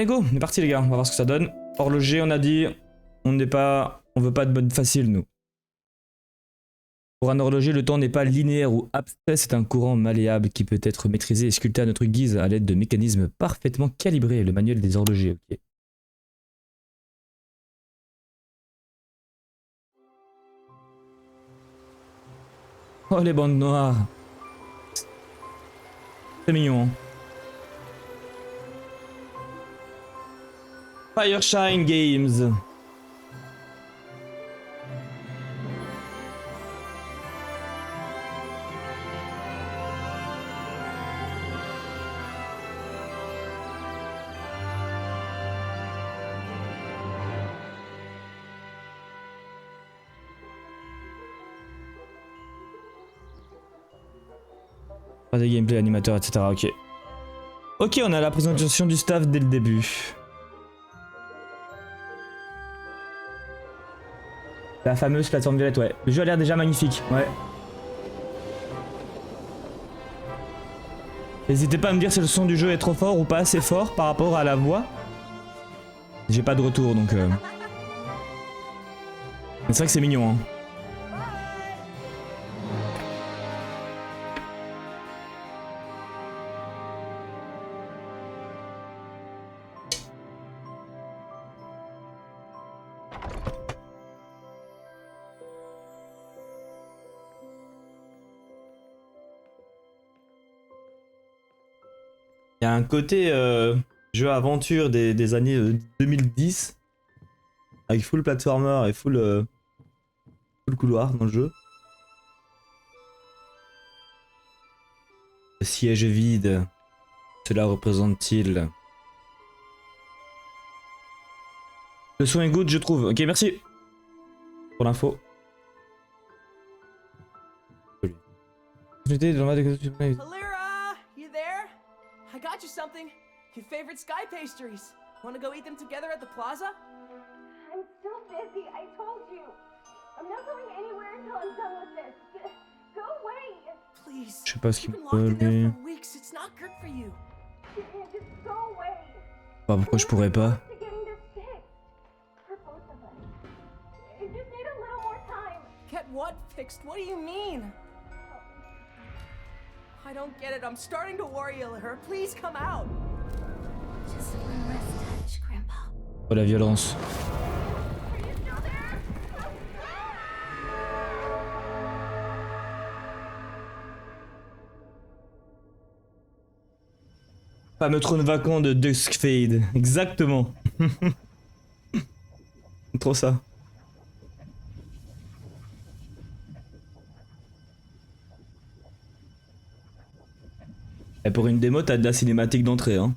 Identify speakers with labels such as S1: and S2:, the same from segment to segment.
S1: Allez go, on est parti les gars, on va voir ce que ça donne. Horloger, on a dit, on veut pas de mode facile nous. Pour un horloger, le temps n'est pas linéaire ou abstrait, c'est un courant malléable qui peut être maîtrisé et sculpté à notre guise à l'aide de mécanismes parfaitement calibrés. Le manuel des horlogers, ok. Oh les bandes noires. C'est mignon. Hein. Fireshine Games. Pas de gameplay, animateur, etc. Ok. Ok, on a la présentation du staff dès le début. La fameuse plateforme violette, ouais. Le jeu a l'air déjà magnifique, ouais. N'hésitez pas à me dire si le son du jeu est trop fort ou pas assez fort par rapport à la voix. J'ai pas de retour donc... Mais c'est vrai que c'est mignon, hein. Il y a un côté jeu aventure des années 2010 avec full platformer et full couloir dans le jeu. Le siège vide, cela représente-t-il? Le son est good je trouve. Ok merci pour l'info.
S2: Alira, you there? I got you something. Your favorite sky pastries. Want to go eat them together at the plaza?
S3: I'm so busy, I told you. I'm not going anywhere until I'm done with this. Go away.
S2: Please.
S1: Je sais pas ce qu'il
S2: You've
S1: me
S2: been locked in there
S1: donner.
S2: for weeks. It's not good for you.
S3: Just go away.
S1: Bah pourquoi je pourrais pas?
S3: To getting this fixed. For both of us. I just need a little more time.
S2: Get what fixed? What do you mean? I don't get it. I'm starting to worry, Alira. Please come out.
S3: Just one last touch, Grandpa.
S1: Oh la violence.
S3: Are you still there?
S1: Fameux trône vacant de Duskfade. Exactement. Trop ça. Et pour une démo, t'as de la cinématique d'entrée, hein.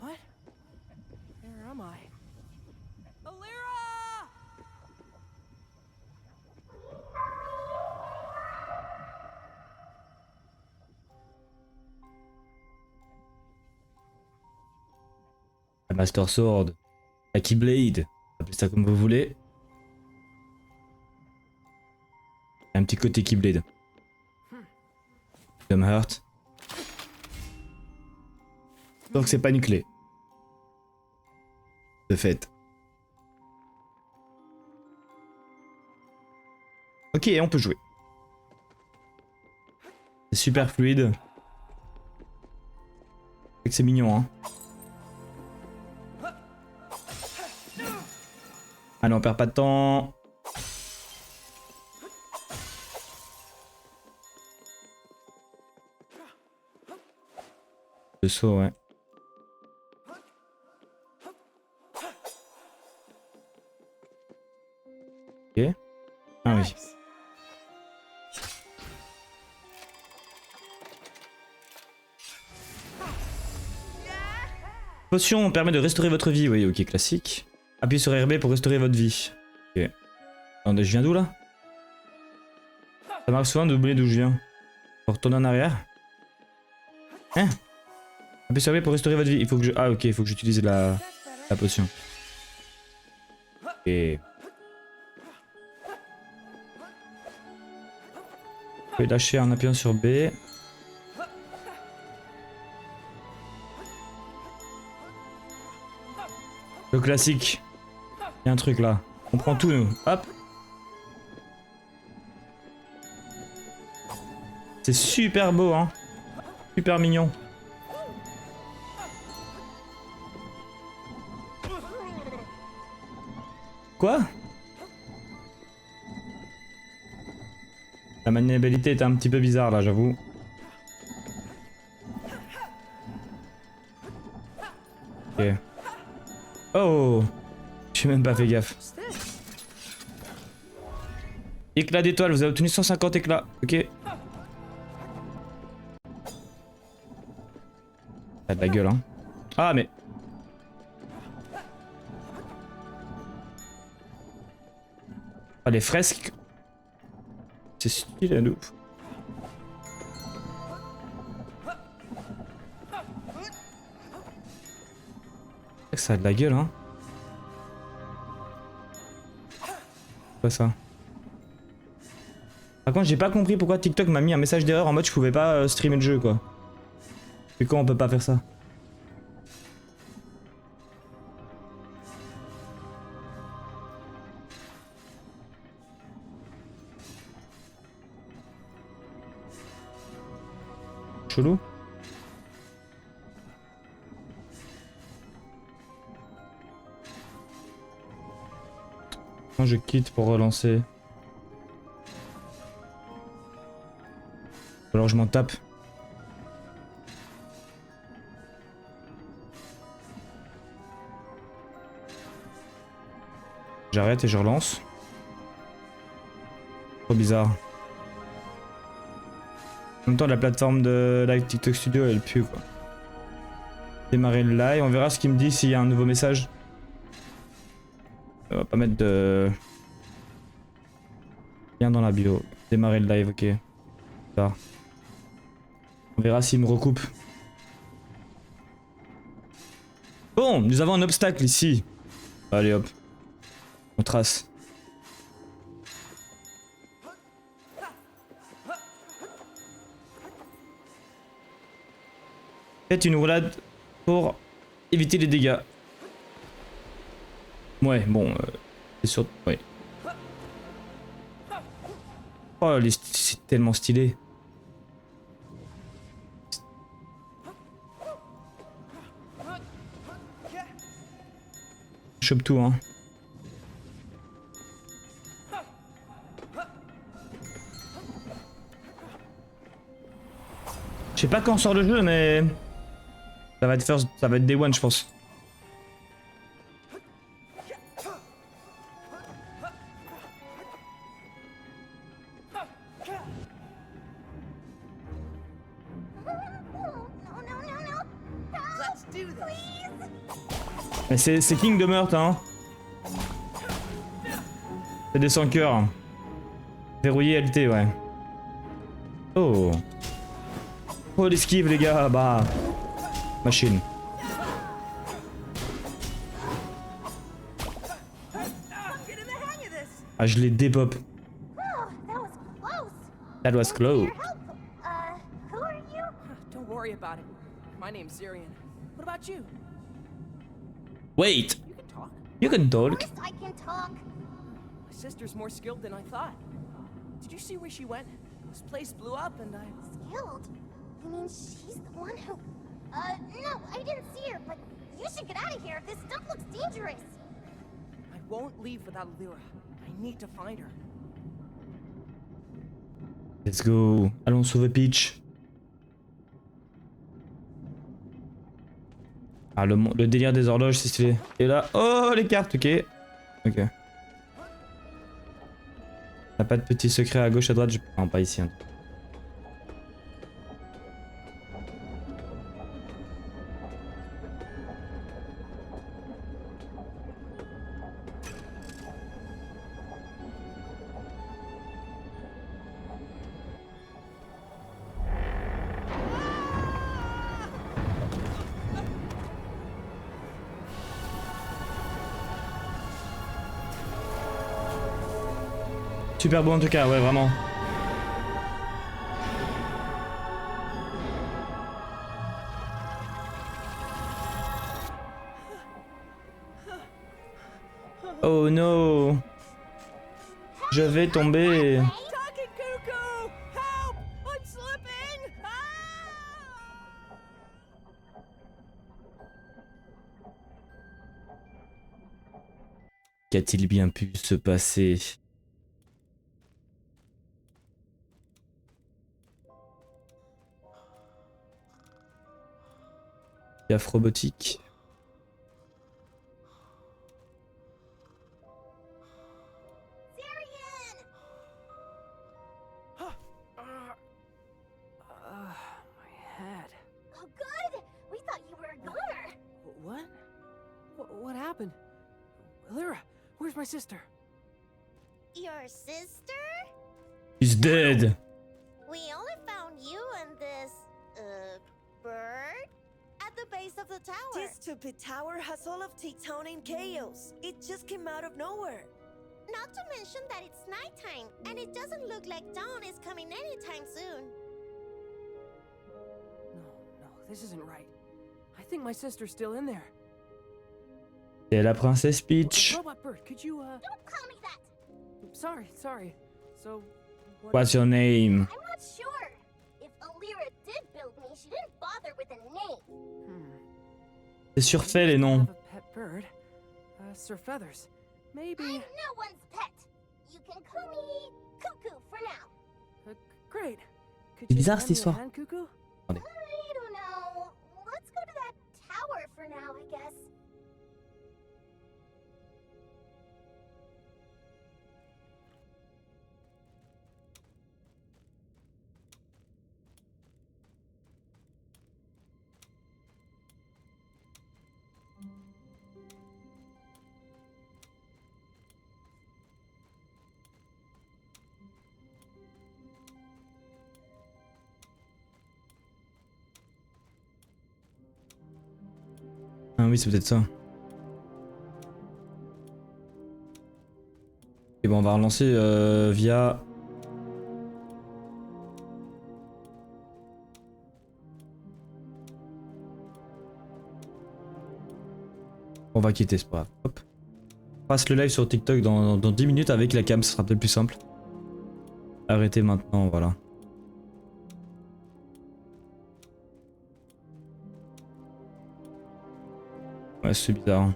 S2: What? Where am I? Alira!
S1: La Master Sword. La Keyblade. Appelez ça comme vous voulez. Un petit côté Keyblade. Tom Heart. Donc c'est pas une clé. De fait. Ok, on peut jouer. C'est super fluide. C'est mignon, hein. Allez, on perd pas de temps. Le saut, ouais. Ok. Ah oui. Potion permet de restaurer votre vie, oui, ok, classique. Appuyez sur RB pour restaurer votre vie. Ok. Attendez, je viens d'où là? Ça m'arrive souvent d'oublier d'où je viens. Faut retourner en arrière. Hein? Appuyez sur RB pour restaurer votre vie. Il faut que je... Ah ok, il faut que j'utilise la potion. Ok. pouvez lâcher en appuyant sur B. Le classique. Il y a un truc là. On prend tout nous. Hop. C'est super beau hein. Super mignon. Quoi? La maniabilité est un petit peu bizarre là, j'avoue. Ok. Oh! J'ai même pas fait gaffe. Éclat d'étoile, vous avez obtenu 150 éclats. Ok. Ça a de la gueule, hein. Ah, mais. Ah, les fresques. C'est stylé, de ouf. Ça a de la gueule, hein. Quoi ça? Par contre, j'ai pas compris pourquoi TikTok m'a mis un message d'erreur en mode je pouvais pas streamer le jeu, quoi. Et quand on peut pas faire ça? Chelou. Moi je quitte pour relancer. Ou alors je m'en tape. J'arrête et je relance. Trop bizarre. En même temps la plateforme de Live TikTok Studio elle pue quoi. Démarrer le live, on verra ce qu'il me dit s'il y a un nouveau message. On va pas mettre de lien dans la bio. Démarrer le live, ok. Ça. On verra s'il me recoupe. Bon, nous avons un obstacle ici. Allez hop. On trace. Faites une roulade pour éviter les dégâts. Ouais, bon, c'est sûr. Ouais. Oh, c'est tellement stylé. Je chope tout, hein. Je sais pas quand sort le jeu, mais ça va être Day One, je pense. Mais c'est King de meurtre, hein. C'est des sans cœur. Verrouillé LT, ouais. Oh. Oh l'esquive les gars, bah. Machine. Ah je l'ai dépop. That was close.
S3: Who are you?
S2: Don't worry about it. My name's Zirian. What about you?
S1: Wait.
S2: You can talk.
S1: You can talk.
S3: Of course I can talk.
S2: My sister's more skilled than I thought. Did you see where she went? This place blew up and I...
S3: Skilled? You mean she's the one who... no, I didn't see her, but you should get out of here. This stuff looks dangerous.
S2: I won't leave without Lyra. I need to find her.
S1: Let's go. Allons sauver Peach. Ah le délire des horloges c'est stylé. Et là, oh les cartes, ok. Ok. T'as pas de petits secrets à gauche, à droite, non pas ici. Hein. Super beau en tout cas, ouais vraiment. Oh no. Je vais tomber.
S2: Talking cuckoo! Help! I'm slipping! Ah!
S1: Qu'a-t-il bien pu se passer? Gaffe robotique.
S3: Darian!
S2: My head.
S3: Oh, good! We thought you were a goner!
S2: What? What happened? Lyra, where's my sister?
S3: Your sister?
S1: He's dead.
S3: We only found you and this, bird? At the base of the tower.
S4: This stupid tower has all of Tectonic chaos. It just came out of nowhere.
S3: Not to mention that it's nighttime, and it doesn't look like dawn is coming anytime soon.
S2: No, this isn't right. I think my sister's still in there.
S1: C'est la princesse Peach.
S2: Robot bird, could you,
S3: Don't call me that!
S2: Sorry. So,
S1: What's your name?
S3: I'm not sure. If Alira did build me, she didn't bother with a name.
S1: C'est surfait les
S2: I
S1: noms.
S2: have a pet bird. Sir Feathers. Maybe.
S3: I'm no one's pet. You can call me Cuckoo for now.
S2: Great. Could
S1: C'est
S2: you
S1: bizarre,
S2: lend
S1: cette
S2: me a
S1: histoire.
S3: I
S2: hand, Cuckoo?
S3: don't know. Let's go to that tower for now, I guess.
S1: Ah oui, c'est peut-être ça. Et bon, on va relancer via... On va quitter, c'est pas grave. Hop. On passe le live sur TikTok dans 10 minutes avec la cam, ce sera peut-être plus simple. Arrêtez maintenant, voilà. Ouais, c'est bizarre.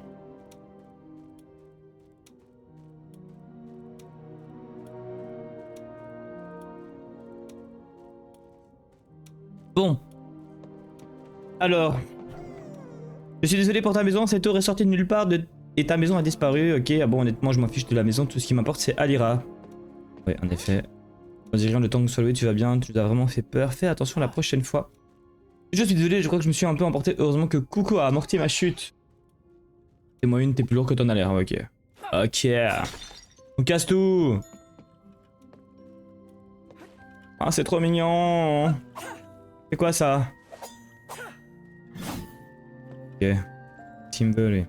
S1: Bon. Alors. Je suis désolé pour ta maison, cette eau est sortie de nulle part et ta maison a disparu. Ok, ah bon, honnêtement, je m'en fiche de la maison. Tout ce qui m'importe, c'est Alira. Ouais, en effet. On dirait le temps que soit levé, tu vas bien. Tu nous as vraiment fait peur. Fais attention la prochaine fois. Je suis désolé, je crois que je me suis un peu emporté. Heureusement que Coucou a amorti ma chute. Et moi une, t'es plus lourd que t'en as l'air. Ok. Ok. On casse tout. Ah, c'est trop mignon. C'est quoi ça? Ok. Timber.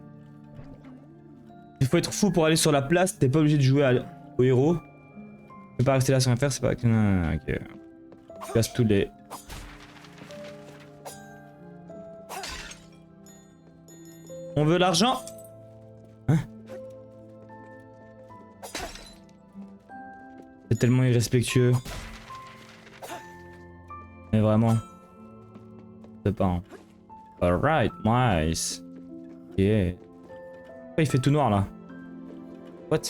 S1: Il faut être fou pour aller sur la place. T'es pas obligé de jouer au héros. Tu peux pas rester là sans rien faire. C'est pas. Ok. Je casse tous les. On veut l'argent? Hein? C'est tellement irrespectueux. Mais vraiment. C'est pas. Hein. Alright, nice. Ok. Pourquoi il fait tout noir là? What?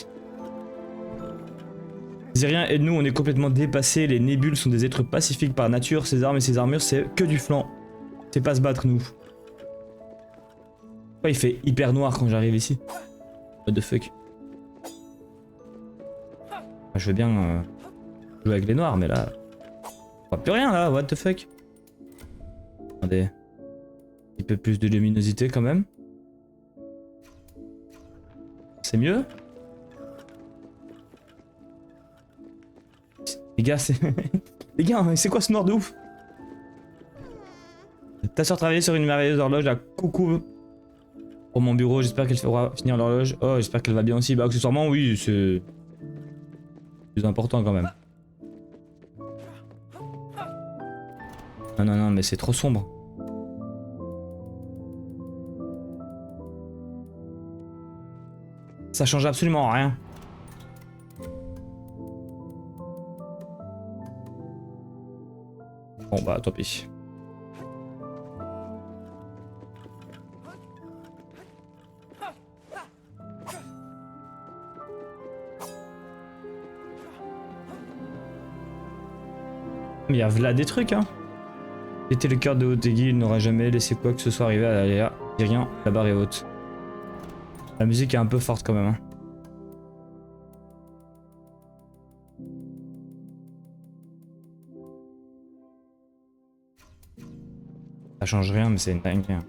S1: Zérien, aide-nous, on est complètement dépassés. Les nébules sont des êtres pacifiques par nature. Ces armes et ces armures, c'est que du flanc. C'est pas se battre, nous. Pourquoi il fait hyper noir quand j'arrive ici? What the fuck? Je veux bien jouer avec les noirs, mais là... On voit plus rien là, what the fuck? Attendez. Un petit peu plus de luminosité quand même. C'est mieux? Les gars, c'est... Les gars, c'est quoi ce noir de ouf? Ta soeur travaillait sur une merveilleuse horloge à Coucou. Pour mon bureau, j'espère qu'elle fera finir l'horloge. Oh, j'espère qu'elle va bien aussi. Bah, accessoirement, oui, c'est... plus important quand même. Non, non, non, mais c'est trop sombre. Ça change absolument rien. Bon bah tant pis. Mais il y a v'là des trucs hein. Était le cœur de Otegi, il n'aura jamais laissé quoi que ce soit arriver à l'aléa. Dis rien, la barre est haute. La musique est un peu forte quand même hein. Ça change rien mais c'est une dinguerie. Hein.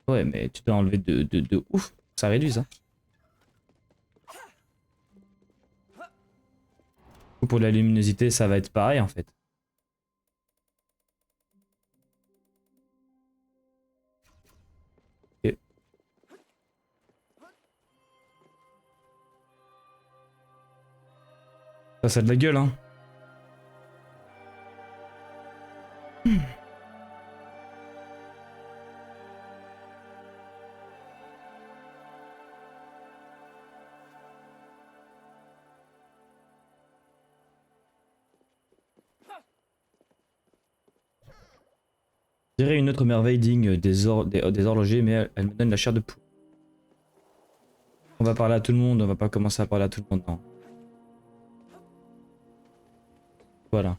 S1: Ouais mais tu dois enlever de ouf, ça réduit ça. Pour la luminosité ça va être pareil en fait. Okay. Ça a de la gueule hein. Je dirais une autre merveille digne des horlogers, mais elle me donne la chair de poule. On va parler à tout le monde, on va pas commencer à parler à tout le monde, non. Voilà.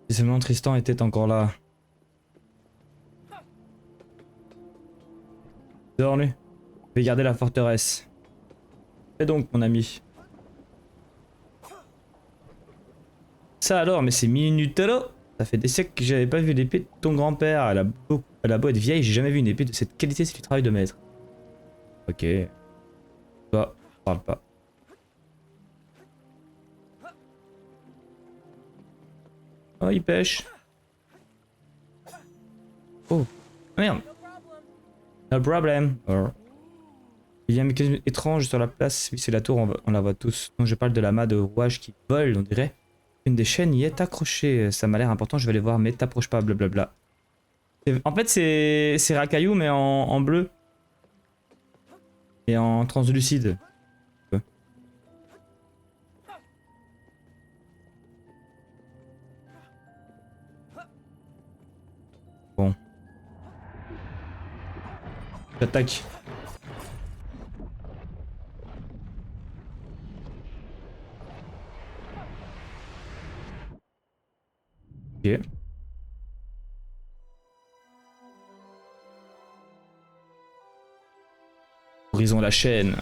S1: Si seulement Tristan était encore là. Dehors lui. Je vais garder la forteresse. Et donc mon ami. Ça alors, mais c'est Minutolo. Ça fait des siècles que j'avais pas vu l'épée de ton grand-père. Elle a beau être vieille, j'ai jamais vu une épée de cette qualité, c'est du travail de maître. Ok. Toi, parle pas. Oh, il pêche. Oh, merde. No problem. Oh. Il y a un mécanisme étrange sur la place. Oui, c'est la tour, on la voit tous. Non, je parle de l'amas de rouage qui vole, on dirait. Une des chaînes y est accrochée. Ça m'a l'air important, je vais aller voir, mais t'approches pas, blablabla. En fait, c'est Racaillou, mais en bleu. Et en translucide. Bon. J'attaque. Ok. Brisons la chaîne.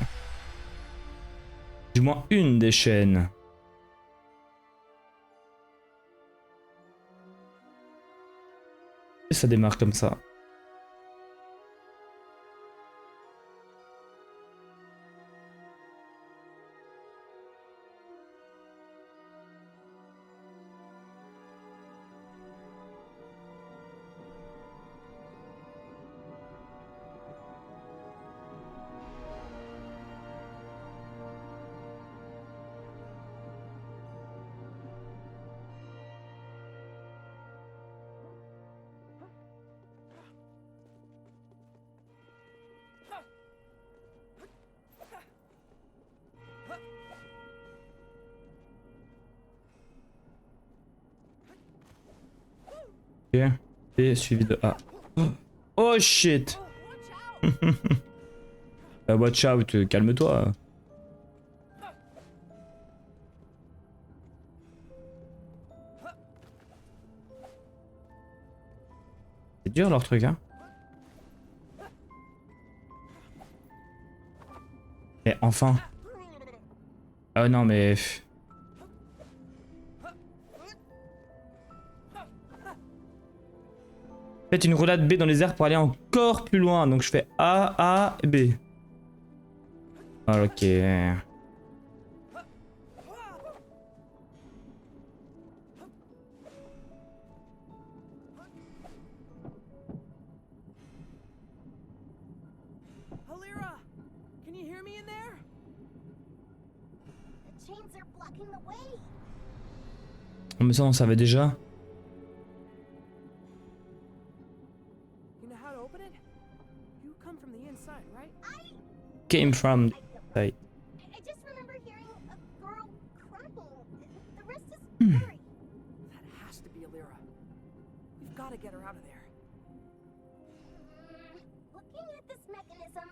S1: Du moins une des chaînes. Et ça démarre comme ça. Ok. Et suivi de A. Oh shit. Watch out, calme-toi. C'est dur leur truc hein. Mais enfin. Oh non mais... Faites une roulade B dans les airs pour aller encore plus loin. Donc je fais A, A, B. Ok.
S3: chains are blocking the way.
S1: Mais ça, on savait déjà.
S2: You know how to open it? You come from the inside, right?
S1: Came from.
S3: I just remember hearing a girl crying. The rest is blurry.
S2: That has to be Alira. We've got to get her out of there.
S3: Looking at this mechanism,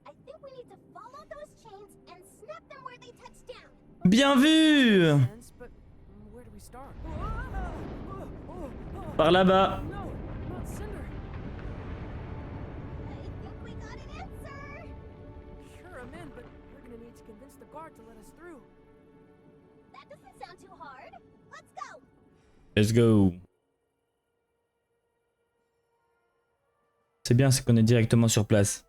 S3: I think we need to follow those chains and snap them where they touch down.
S1: Bien vu!
S2: Sense, but where do we start?
S1: Par là-bas.
S2: No, not Cinder.
S3: I think we got an answer.
S2: Sure, I'm in, but we're gonna need to convince the guard to let us through.
S3: That doesn't sound too hard. Let's go.
S1: Let's go. C'est bien, c'est qu'on est directement sur place.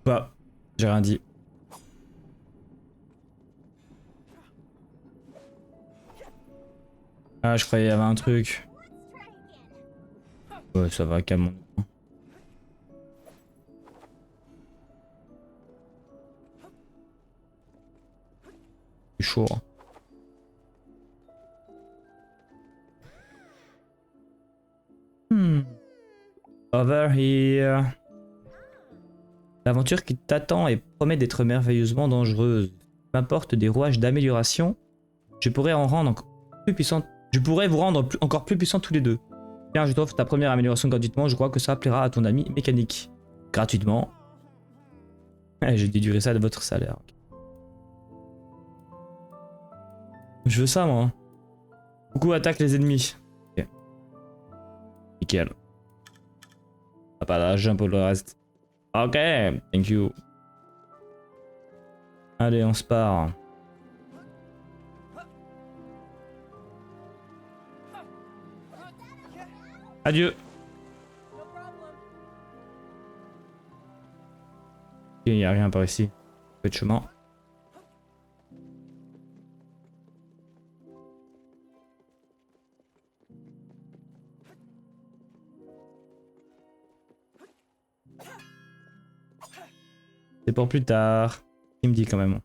S1: Bah, j'ai rien dit. Ah, je croyais qu'il y avait un truc.
S3: Let's try again.
S1: Ouais, ça va, calme-nous. C'est chaud. Hein. Over here. L'aventure qui t'attend et promet d'être merveilleusement dangereuse. M'apporte des rouages d'amélioration. Je pourrais en rendre encore plus puissant. Je pourrais vous rendre encore plus puissant tous les deux. Tiens, je t'offre ta première amélioration gratuitement. Je crois que ça plaira à ton ami mécanique. Gratuitement. J'ai déduit ça de votre salaire. Je veux ça, moi. Beaucoup attaquent les ennemis. Ok. Nickel. Pas d'argent pour le reste. Ok, thank you. Allez, on se part. Adieu.
S2: No problem.
S1: Il n'y a rien par ici. Peu de chemin. C'est pour plus tard. Il me dit quand même.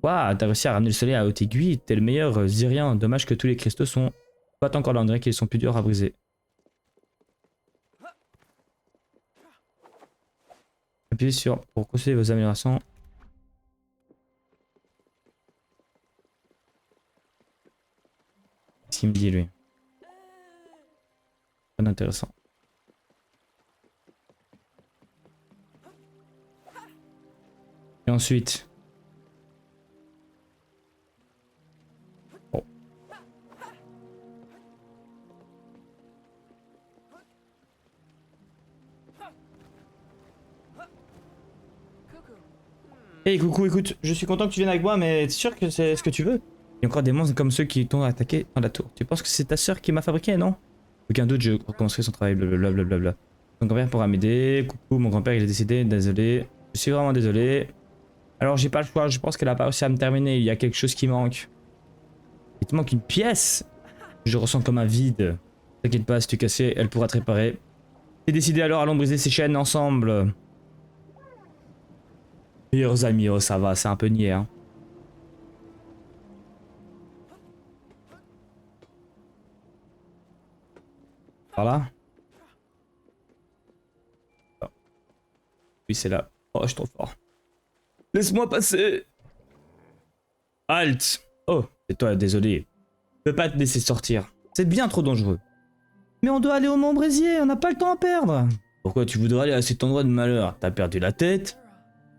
S1: Waouh, t'as réussi à ramener le soleil à haute aiguille. T'es le meilleur Zyrien. Dommage que tous les cristaux sont pas encore là. On dirait qu'ils sont plus durs à briser. Appuyez sur pour consulter vos améliorations. Qu'est-ce qu'il me dit lui? Pas intéressant. Et ensuite. Bon. Hey coucou, écoute, je suis content que tu viennes avec moi, mais t'es sûr que c'est ce que tu veux? Il y a encore des monstres comme ceux qui t'ont attaqué dans la tour. Tu penses que c'est ta sœur qui m'a fabriqué, non? Aucun doute, je recommencerai son travail, blablabla. Mon grand-père pourra m'aider. Coucou, mon grand-père il est décédé, désolé. Je suis vraiment désolé. Alors j'ai pas le choix, je pense qu'elle a pas réussi à me terminer, il y a quelque chose qui manque. Il te manque une pièce. Je ressens comme un vide. T'inquiète pas, si tu es cassé, elle pourra te réparer. C'est décidé alors, allons briser ces chaînes ensemble. Meilleurs amis, oh ça va, c'est un peu niais hein. Par là. Oh. Oui c'est là. Oh je suis trop fort. Laisse-moi passer. Halt. Oh, c'est toi, désolé. Je peux pas te laisser sortir. C'est bien trop dangereux. Mais on doit aller au Mont Brésier, on n'a pas le temps à perdre. Pourquoi tu voudrais aller à cet endroit de malheur? T'as perdu la tête?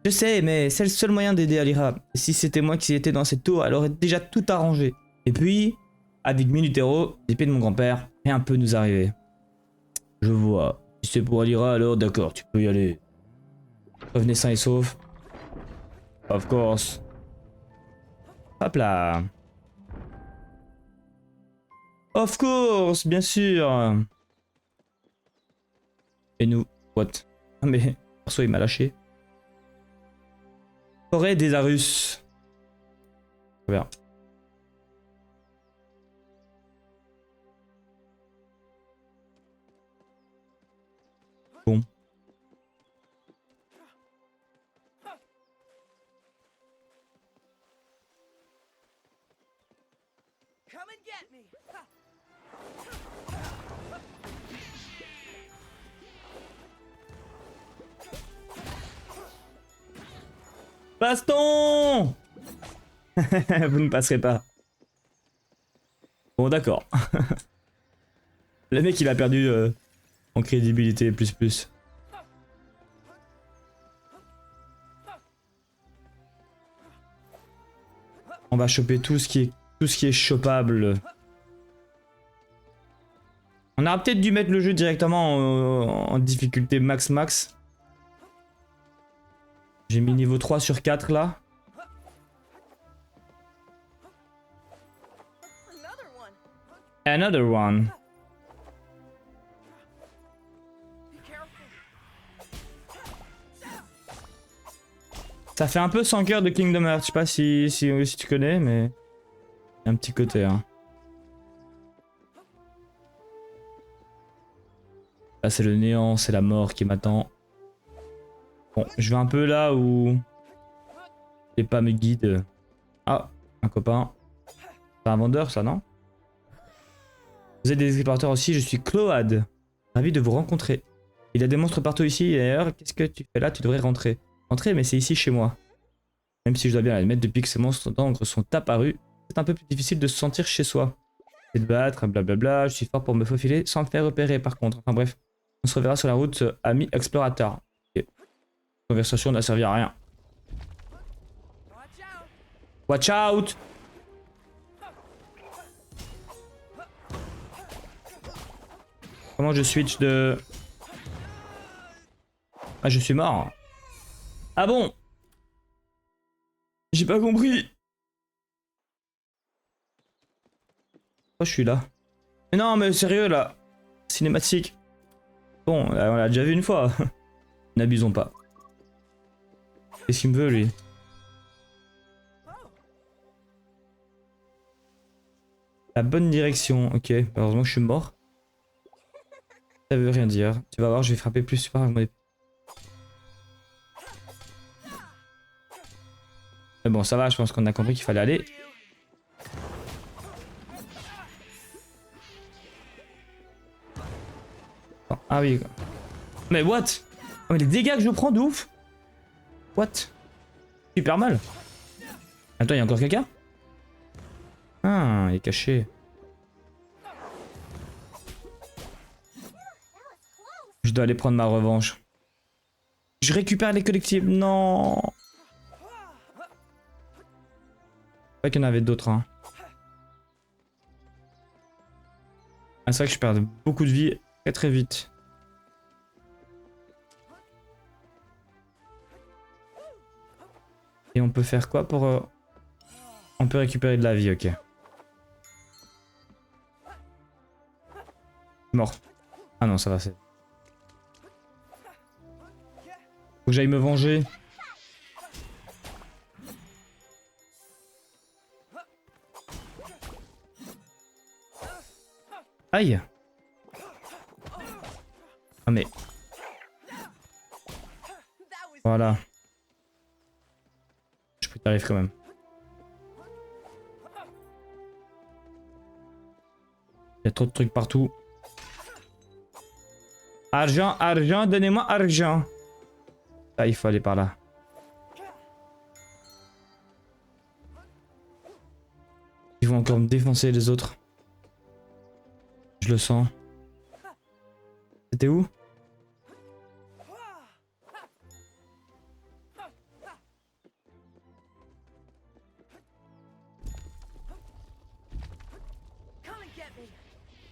S1: Je sais, mais c'est le seul moyen d'aider Alira. Et si c'était moi qui étais dans cette tour, elle aurait déjà tout arrangé. Et puis, avec Minutero, l'épée de mon grand-père, rien peut nous arriver. Je vois. Si c'est pour Alira, alors d'accord, tu peux y aller. Revenez sain et sauf. Of course. Hop là. Of course, bien sûr. Et nous, what? Ah mais, perso il m'a lâché. Forêt des Arus. Très bien. Bon.
S2: Come and get me. Ha.
S1: Baston. Vous ne passerez pas. Bon, d'accord. Le mec, il a perdu en crédibilité, plus. On va choper tout ce qui est chopable. On aurait peut-être dû mettre le jeu directement en difficulté max. J'ai mis niveau 3 sur 4 là.
S2: Another one.
S1: Another one.
S2: Be careful.
S1: Ça fait un peu sans cœur de Kingdom Hearts. Je sais pas si tu connais, mais... Il y a un petit côté, hein. Là, c'est le néant, c'est la mort qui m'attend. Bon, je vais un peu là où... Les pas me guident. Ah, un copain. C'est un vendeur, ça, non? Vous êtes des explorateurs aussi, je suis Cload. Ravi de vous rencontrer. Il y a des monstres partout ici, et d'ailleurs, qu'est-ce que tu fais là? Tu devrais rentrer. Rentrer, mais c'est ici chez moi. Même si je dois bien l'admettre, depuis que ces monstres d'encre sont apparus, c'est un peu plus difficile de se sentir chez soi. C'est de battre, blablabla, je suis fort pour me faufiler sans me faire repérer par contre. Enfin bref, on se reverra sur la route, ami explorateur. Okay. Conversation n'a servi à rien.
S2: Watch out.
S1: Watch out! Comment je switch de... Ah, je suis mort. Ah bon? J'ai pas compris. Oh, je suis là. Mais non, mais sérieux là. Cinématique. Bon, on l'a déjà vu une fois. N'abusons pas. Qu'est-ce qu'il me veut lui? La bonne direction. Ok, heureusement que je suis mort. Ça veut rien dire. Tu vas voir, je vais frapper plus fort avec mon épée. Mais bon, ça va, je pense qu'on a compris qu'il fallait aller. Ah oui. Mais what? Oh, mais les dégâts que je prends de ouf. What? Super mal. Attends, il y a encore quelqu'un? Ah, il est caché. Je dois aller prendre ma revanche. Je récupère les collectifs. Non. Pas qu'il y en avait d'autres. Hein. Ah, c'est vrai que je perds beaucoup de vie très vite. Et on peut faire quoi pour... On peut récupérer de la vie, ok. Mort. Ah non, ça va, c'est... Faut que j'aille me venger. Aïe. Ah mais... Voilà. Je peux t'arriver quand même. Il y a trop de trucs partout. Argent, argent, donnez-moi argent. Ah, il faut aller par là. Ils vont encore me défoncer les autres. Je le sens. C'était où?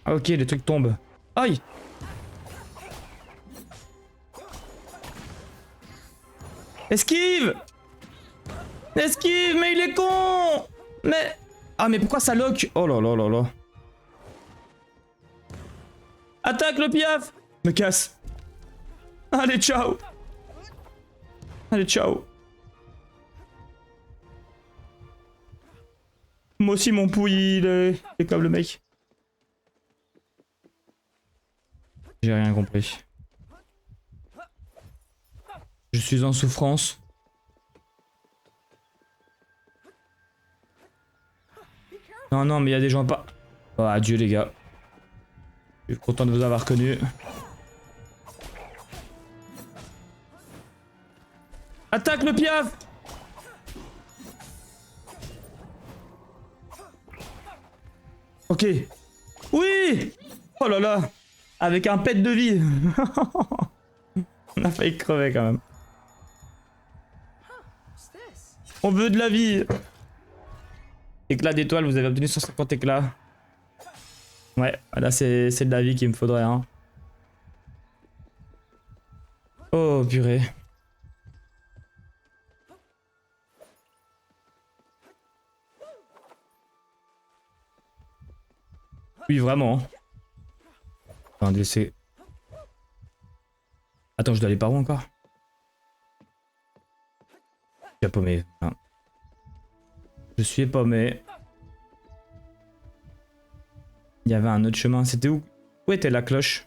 S1: Ah ok, les trucs tombent. Aïe! Esquive! Esquive, mais il est con! Mais... Ah mais pourquoi ça lock? Oh là là là là. Attaque le piaf! Me casse. Allez, ciao! Allez, ciao! Moi aussi mon pouille, il est comme le mec. J'ai rien compris. Je suis en souffrance. Non, non, mais il y a des gens pas... Oh, adieu les gars. Je suis content de vous avoir connus. Attaque le piaf! Ok. Oui! Oh là là! Avec un pet de vie! On a failli crever quand même.
S2: What's this?
S1: On veut de la vie! Éclat d'étoile, vous avez obtenu 150 éclats. Ouais, là c'est de la vie qu'il me faudrait, hein. Oh purée. Oui, vraiment. Attendez, c'est... Attends, je dois aller par où encore? Je suis paumé. Ah. Je suis paumé. Il y avait un autre chemin. C'était où? Où était la cloche?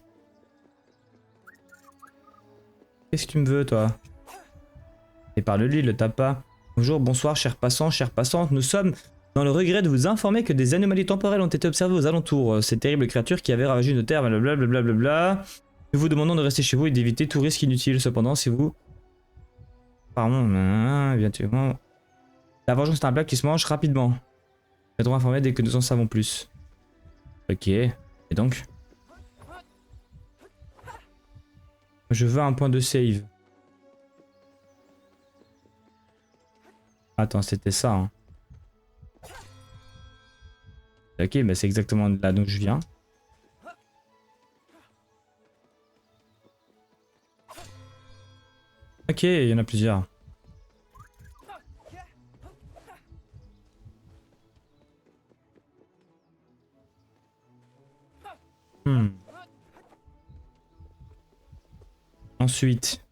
S1: Qu'est-ce que tu me veux, toi? Et parle-lui, le tape pas. Bonjour, bonsoir, chers passants, chères passantes. Nous sommes dans le regret de vous informer que des anomalies temporelles ont été observées aux alentours. Ces terribles créatures qui avaient ravagé nos terres, blablabla. Nous vous demandons de rester chez vous et d'éviter tout risque inutile. Cependant, si vous... Pardon, éventuellement... La vengeance est un plat qui se mange rapidement. Nous serons informés dès que nous en savons plus. Ok. Et donc? Je veux un point de save. Attends, c'était ça, hein. Ok, mais c'est exactement là d'où je viens. Ok, il y en a plusieurs. Ensuite,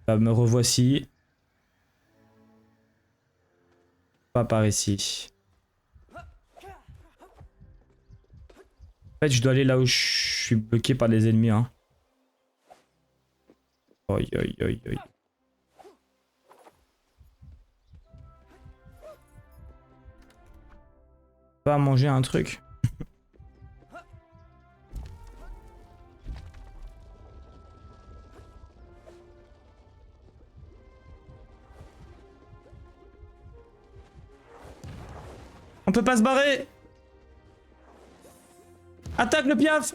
S1: me revoici. Pas par ici. En fait, je dois aller là où je suis bloqué par les ennemis, hein. Oi, oi, oi, oi. Pas manger un truc. On peut pas se barrer. Attaque le piaf.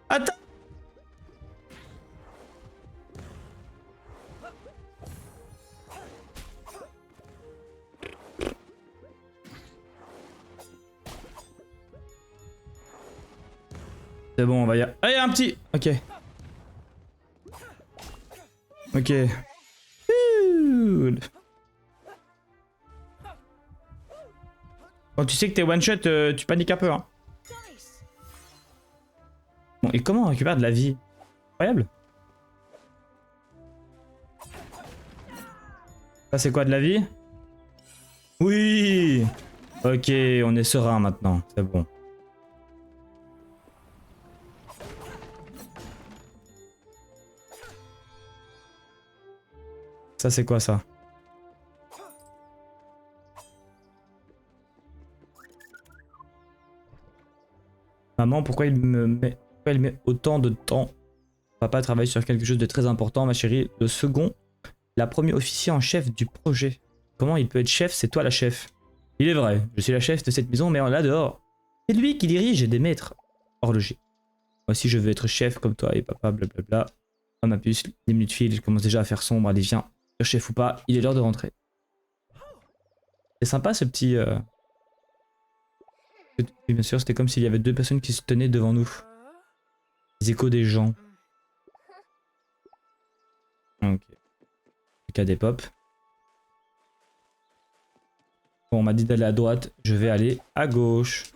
S1: Attaque. C'est bon, on va y aller. Allez, un petit. Ok. Ok. Quand tu sais que t'es one shot, tu paniques un peu, hein. Bon, et comment on récupère de la vie? Incroyable. Ça, c'est quoi de la vie? Oui. Ok, on est serein maintenant, c'est bon. Ça, c'est quoi ça? Maman, pourquoi il met autant de temps? Papa travaille sur quelque chose de très important, ma chérie. Le second, la premier officier en chef du projet. Comment il peut être chef? C'est toi la chef. Il est vrai, je suis la chef de cette maison, mais là dehors. C'est lui qui dirige des maîtres horlogers. Moi aussi, je veux être chef comme toi et papa, blablabla. Oh ma puce, les minutes filent, je commence déjà à faire sombre. Allez, viens. Chef ou pas, il est l'heure de rentrer. C'est sympa ce petit... Oui, bien sûr, c'était comme s'il y avait deux personnes qui se tenaient devant nous. Les échos des gens. Ok. Le cas des pop. Bon, on m'a dit d'aller à droite, je vais aller à gauche.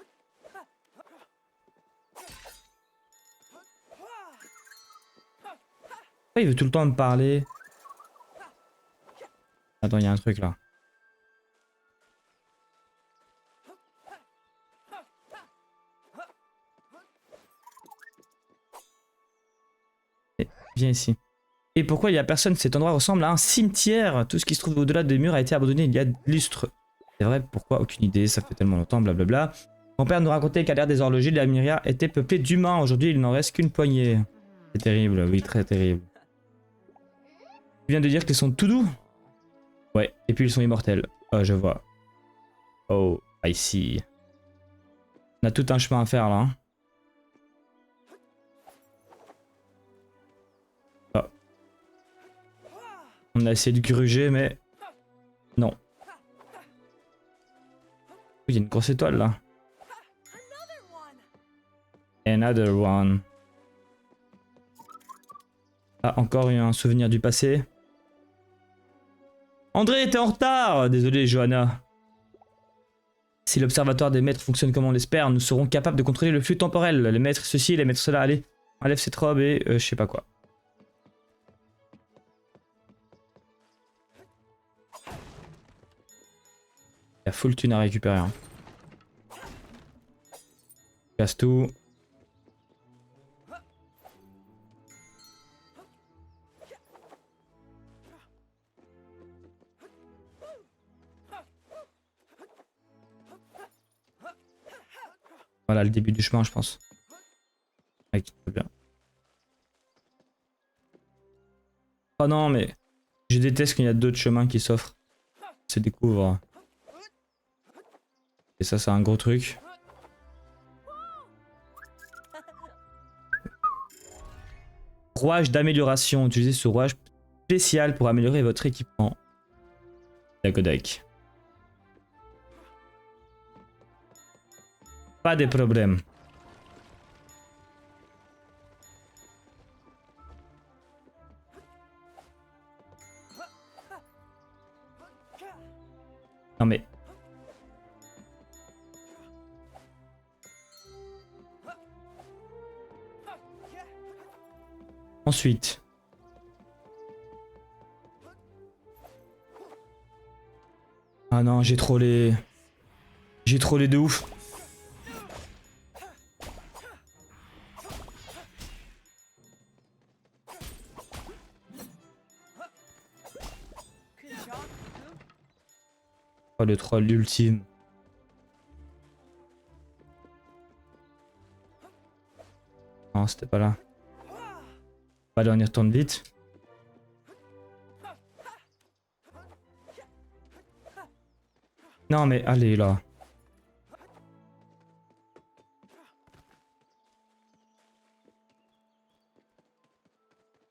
S1: Pourquoi il veut tout le temps me parler? Attends, il y a un truc là. Viens ici. Et pourquoi il y a personne? Cet endroit ressemble à un cimetière. Tout ce qui se trouve au-delà des murs a été abandonné il y a lustres. C'est vrai, pourquoi? Aucune idée, ça fait tellement longtemps, blablabla. Mon père nous racontait qu'à l'ère des horlogers, la Myria était peuplée d'humains. Aujourd'hui, il n'en reste qu'une poignée. C'est terrible, oui, très terrible. Tu viens de dire qu'ils sont tout doux? Ouais, et puis ils sont immortels. Oh, je vois. Oh, I see. On a tout un chemin à faire là. Oh. On a essayé de gruger, mais... Non. Il y a une grosse étoile là. Another one. Ah, encore un souvenir du passé. André, t'es en retard! Désolé, Johanna. Si l'observatoire des maîtres fonctionne comme on l'espère, nous serons capables de contrôler le flux temporel. Les maîtres ceci, les maîtres cela. Allez, enlève cette robe et je sais pas quoi. Il y a full thune à récupérer. Hein. Casse tout. Voilà le début du chemin, je pense. Ok, très bien. Oh non, mais je déteste quand il y a d'autres chemins qui s'offrent. Se découvrent. Et ça, c'est un gros truc. Rouage d'amélioration. Utilisez ce rouage spécial pour améliorer votre équipement. Dakodak. Pas de problème. Non mais... Ensuite... Ah non, j'ai trollé... J'ai trollé de ouf. Oh, le troll ultime. Non, c'était pas là. Allez, on y retourne vite. Non, mais allez là.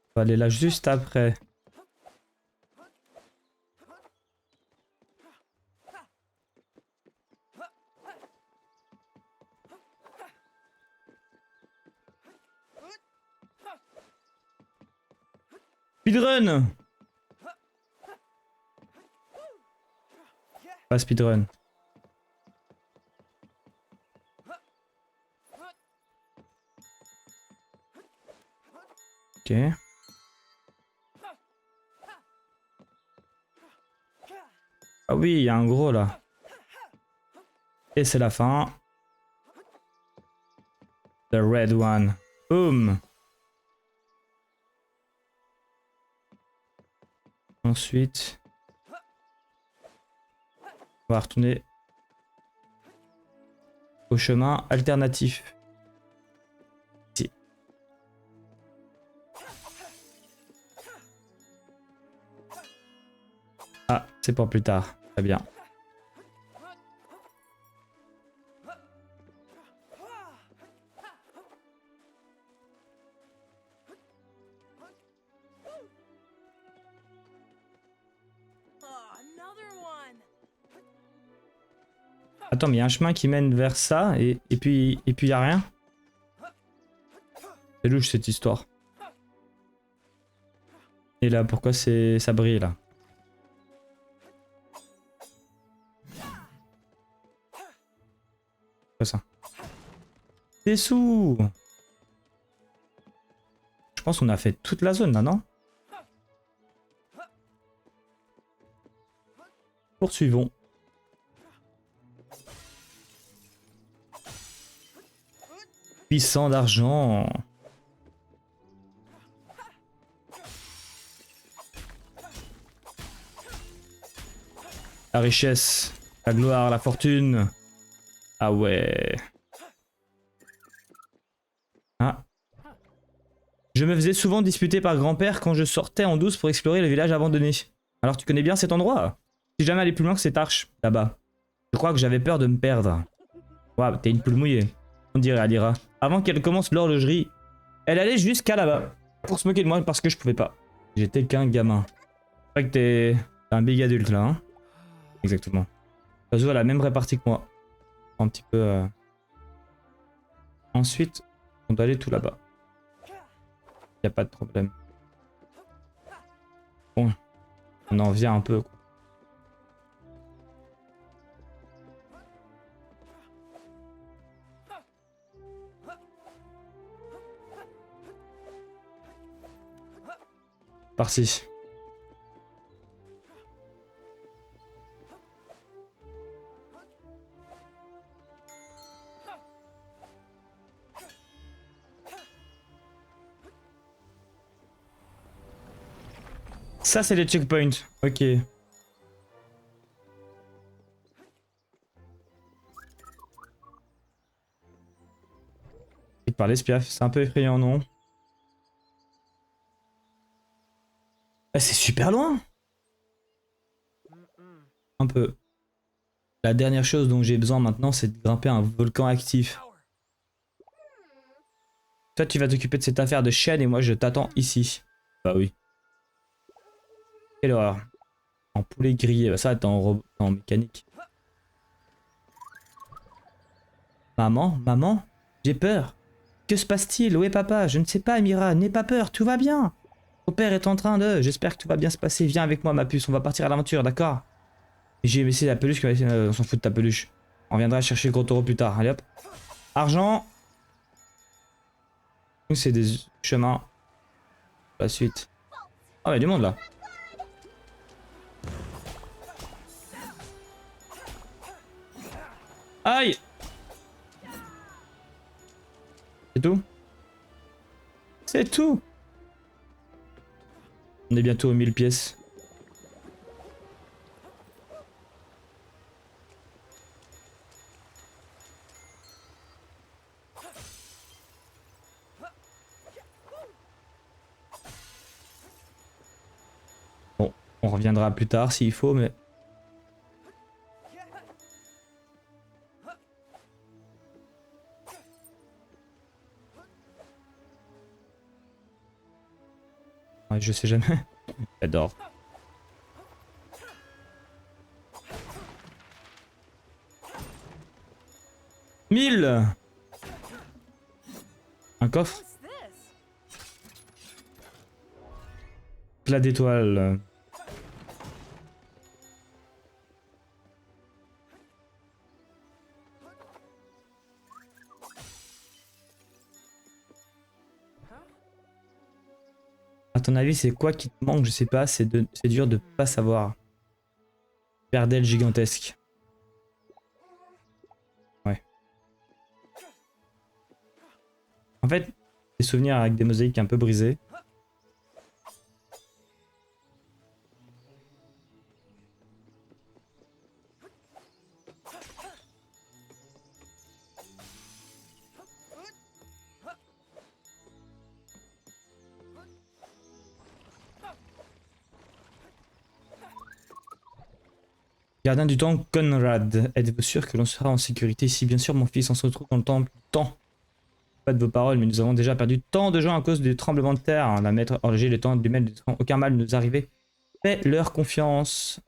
S1: On va aller là juste après. Speedrun! Pas speedrun. Ok. Ah oui, il y a un gros là. Et c'est la fin. The red one. Boom! Ensuite, on va retourner au chemin alternatif. Ici. Ah, c'est pour plus tard. Très bien. Attends, mais il y a un chemin qui mène vers ça et puis il y a rien. C'est louche cette histoire. Et là, pourquoi ça brille là? Quoi ça? Des sous! Je pense qu'on a fait toute la zone là, non? Poursuivons. Puissant d'argent. La richesse. La gloire, la fortune. Ah ouais. Ah. Je me faisais souvent disputer par grand-père quand je sortais en douce pour explorer le village abandonné. Alors tu connais bien cet endroit? Si jamais aller plus loin que cette arche, là-bas. Je crois que j'avais peur de me perdre. Waouh, t'es une poule mouillée. On dirait Alira. Avant qu'elle commence l'horlogerie, elle allait jusqu'à là-bas. Pour se moquer de moi parce que je pouvais pas. J'étais qu'un gamin. C'est vrai que t'es un big adulte là, hein? Exactement. Oiseau a la même répartie que moi. Un petit peu... Ensuite, on doit aller tout là-bas. Y a pas de problème. Bon, on en vient un peu, quoi. Par-ci. Ça, c'est les checkpoints. Ok. Et par l'espiaf, c'est un peu effrayant, non? Ah, c'est super loin. Un peu. La dernière chose dont j'ai besoin maintenant, c'est de grimper un volcan actif. Toi, tu vas t'occuper de cette affaire de chaîne et moi, je t'attends ici. Bah oui. Quelle horreur. En poulet grillé, bah ça, t'es en mécanique. Maman, maman, j'ai peur. Que se passe-t-il? Où est papa? Je ne sais pas, Amira, n'aie pas peur, tout va bien. Ton père est en train de... J'espère que tout va bien se passer. Viens avec moi, ma puce, on va partir à l'aventure, d'accord? J'ai laissé la peluche, on s'en fout de ta peluche. On viendra chercher le gros taureau plus tard. Allez hop. Argent. Nous, c'est des chemins. La suite. Ah, il y a du monde là. Aïe! C'est tout? C'est tout! On est bientôt aux 1000 pièces. Bon, on reviendra plus tard s'il faut, mais... Ouais, je sais jamais. J'adore. Mille. Un coffre. Plat d'étoiles. À ton avis, c'est quoi qui te manque? Je sais pas, c'est dur de pas savoir. Paire d'ailes gigantesques. Ouais. En fait, des souvenirs avec des mosaïques un peu brisées. Gardien du temps, Conrad. Êtes-vous sûr que l'on sera en sécurité ici? Bien sûr, mon fils, on se retrouve dans le temple. Temps. Pas de vos paroles, mais nous avons déjà perdu tant de gens à cause du tremblement de terre. La maître horloger, le temps du maître, aucun mal ne nous arriver. Fais leur confiance.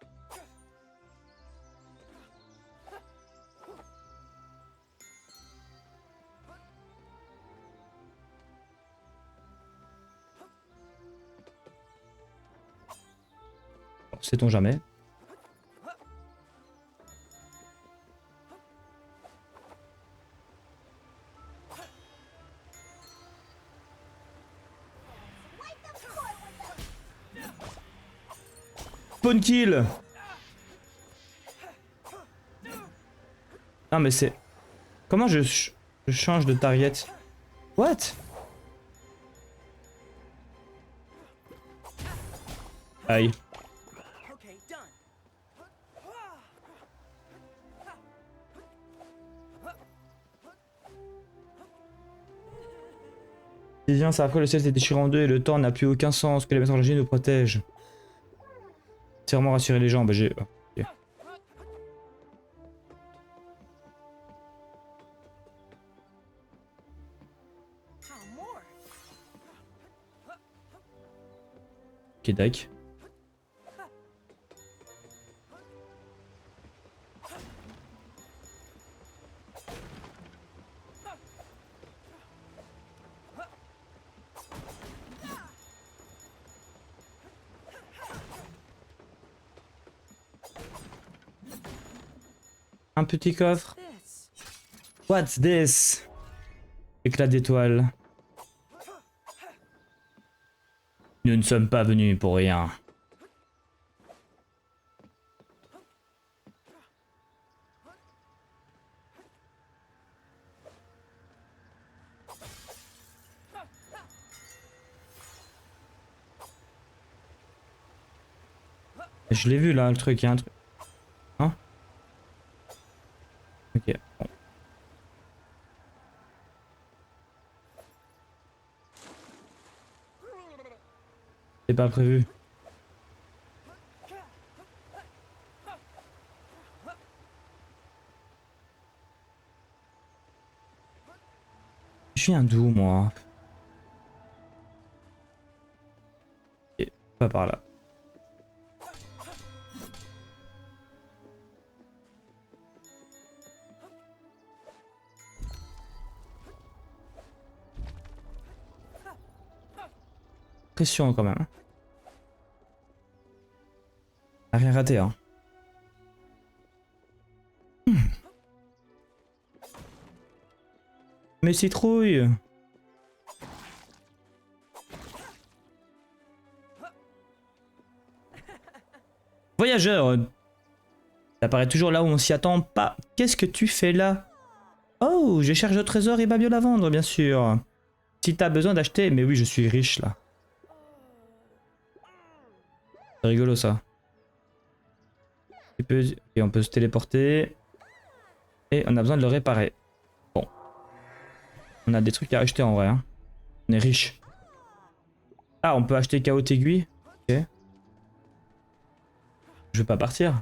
S1: Bon, sait-on jamais. Spawn kill. Non mais c'est... Comment je change de target? What? Aïe. Viens, ça après le ciel s'est déchiré en deux et le temps n'a plus aucun sens. Que les messagers nous protègent. C'est vraiment rassurer les gens. Bah j'ai. Ok.
S2: Oh, more.
S1: Ok, dac. Un petit coffre.
S2: This.
S1: What's this? Éclat d'étoiles. Nous ne sommes pas venus pour rien. Je l'ai vu là, le truc, il y a un truc. Hein? Ok, bon. C'est pas prévu. Je viens d'où moi? Et pas par là. Pression quand même. A rien raté hein. Mais citrouille. Voyageur. T'apparais toujours là où on s'y attend pas. Qu'est-ce que tu fais là? Oh, je cherche le trésor et babioles à vendre, bien sûr. Si t'as besoin d'acheter, mais oui, je suis riche là. C'est rigolo ça. Et on peut se téléporter. Et on a besoin de le réparer. Bon. On a des trucs à acheter en vrai. Hein. On est riche. Ah, on peut acheter chaos aiguille. Ok. Je vais pas partir.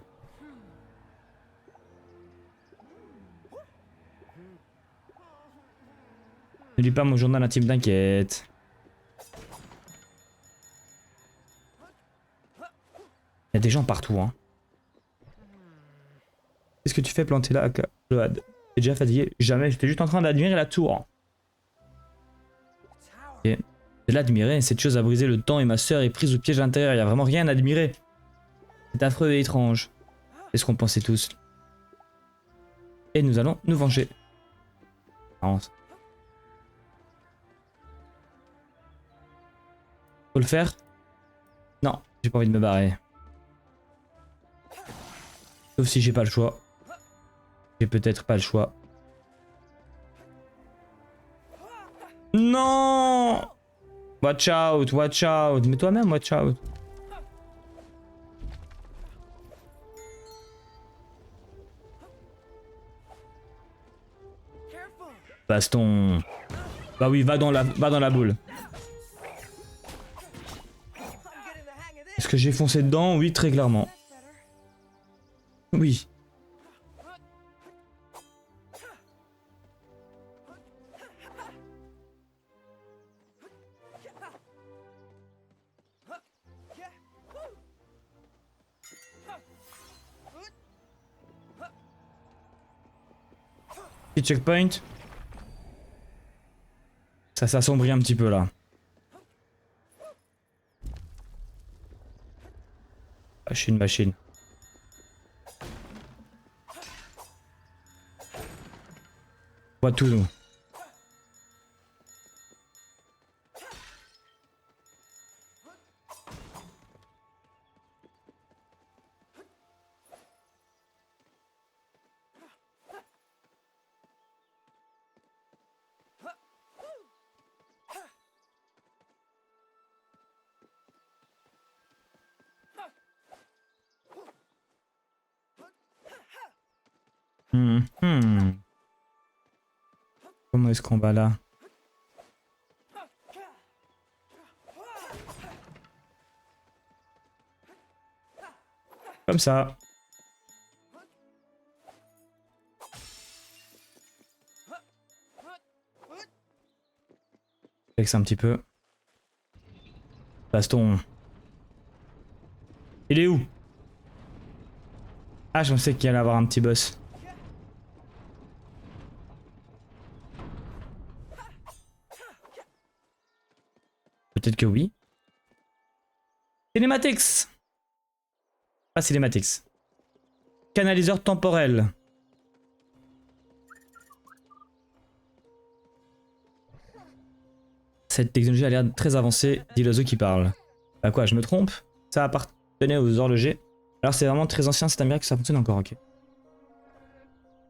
S1: Ne lis pas mon journal intime, t'inquiète. Il y a des gens partout, hein. Qu'est-ce que tu fais planter là, Joad? T'es déjà fatigué? Jamais, j'étais juste en train d'admirer la tour. Et de l'admirer, cette chose a brisé le temps et ma sœur est prise au piège à l'intérieur, il n'y a vraiment rien à admirer. C'est affreux et étrange. C'est ce qu'on pensait tous. Et nous allons nous venger. Non. Faut le faire? Non, j'ai pas envie de me barrer. Sauf si j'ai pas le choix. J'ai peut-être pas le choix. Non! Watch out, watch out. Mais toi-même, watch out. Baston. Bah oui, va dans la boule. Est-ce que j'ai foncé dedans? Oui, très clairement. Oui. Petit checkpoint. Ça s'assombrit un petit peu là. Machine, machine. On voit tout nous. Comment est-ce qu'on va là? Comme ça. Flex un petit peu. Baston. Il est où? Ah, je pensais qu'il allait avoir un petit boss. Peut-être que oui. Cinématix. Pas Cinématix. Canaliseur temporel. Cette technologie a l'air très avancée, dit l'oiseau qui parle. Bah quoi, je me trompe? Ça appartenait aux horlogers. Alors c'est vraiment très ancien, c'est un miracle que ça fonctionne encore, ok.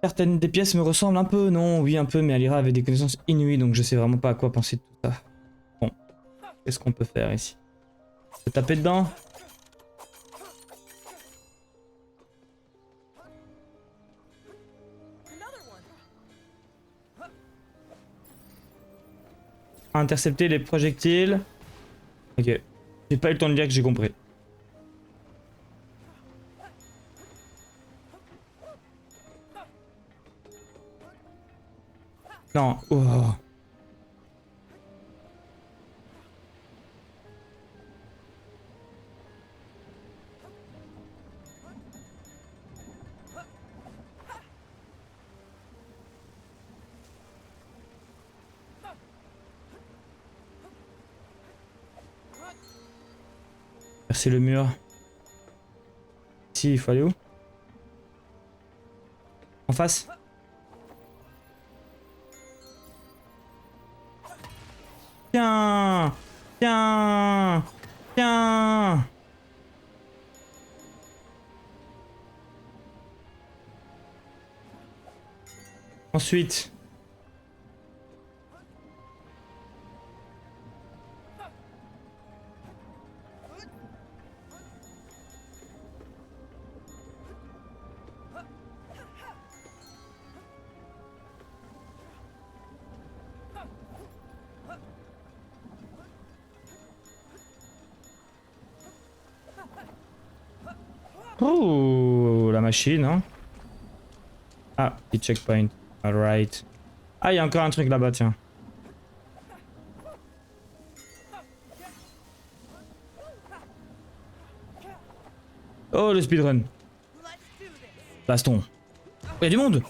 S1: Certaines des pièces me ressemblent un peu, non, oui un peu, mais Alira avait des connaissances inouïes, donc je sais vraiment pas à quoi penser de tout ça. Bon, qu'est-ce qu'on peut faire ici? Se taper dedans? Intercepter les projectiles. Ok. J'ai pas eu le temps de dire que j'ai compris. Non. Oh. Percer le mur. Si, il faut aller où? En face? Tiens! Tiens! Tiens! Ensuite. Oh, la machine, hein. Ah, petit checkpoint. Alright. Ah, il y a encore un truc là-bas, tiens. Oh, le speedrun. Baston. Oh, il y a du monde.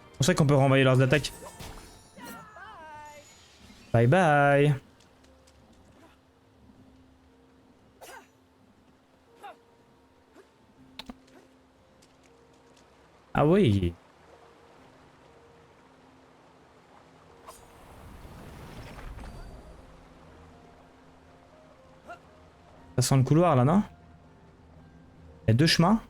S1: C'est pour ça qu'on peut renvoyer leurs attaques. Bye bye. Ah oui. Ça sent le couloir là, non? Il y a deux chemins.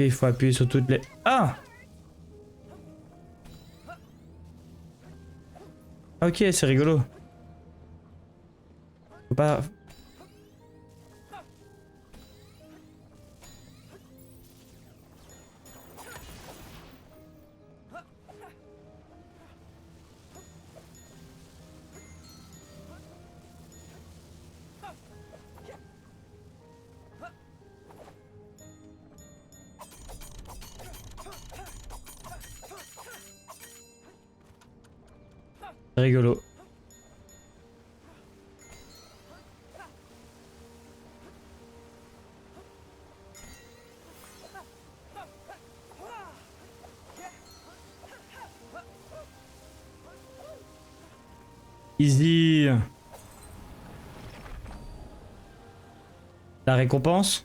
S1: Et il faut appuyer sur toutes les... Ah! Ok, c'est rigolo. Faut pas... C'est rigolo. Easy. La récompense?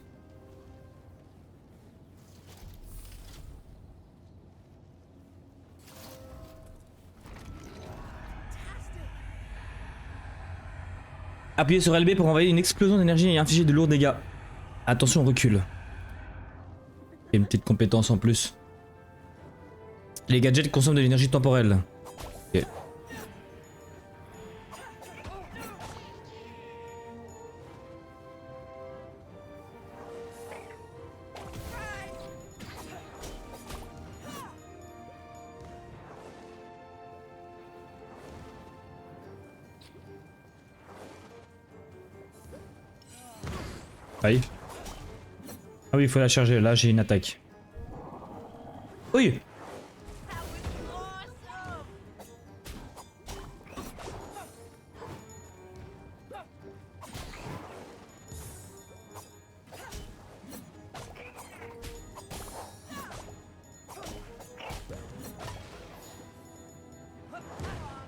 S1: Appuyez sur LB pour envoyer une explosion d'énergie et infliger de lourds dégâts. Attention, on recule. Et une petite compétence en plus. Les gadgets consomment de l'énergie temporelle. Ok. Aïe. Ah oui, il faut la charger. Là, j'ai une attaque. Oui.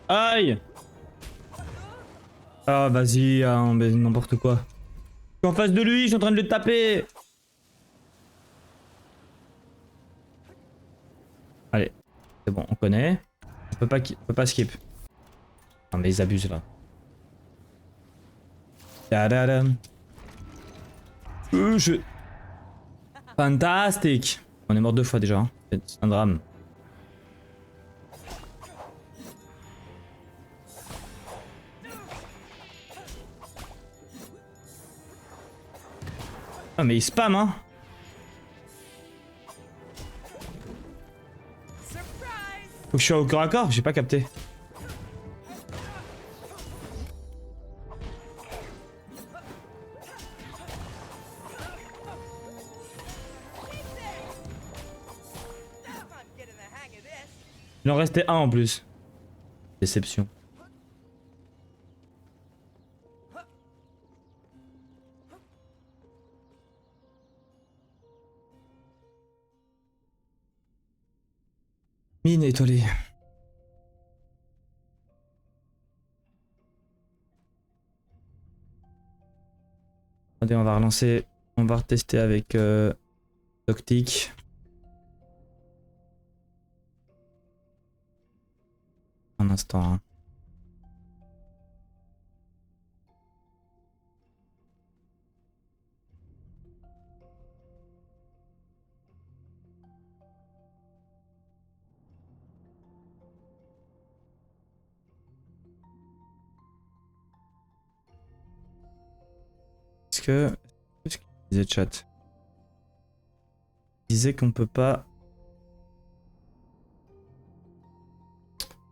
S1: Aïe. Ah, vas-y, hein, mais n'importe quoi. Je suis en face de lui, je suis en train de le taper. Allez, c'est bon, on connaît. On peut pas skip. Non mais ils abusent là. Tadadam. Je... Fantastique. On est mort 2 fois déjà, hein. C'est un drame. Ah mais il spam hein. Faut que je sois au corps à corps, j'ai pas capté. Il en restait un en plus. Déception. Mine étoilée. Attendez, on va relancer. On va retester avec Toctic. Un instant. Hein. Qu'est-ce qu'il disait chat? Il disait qu'on peut pas.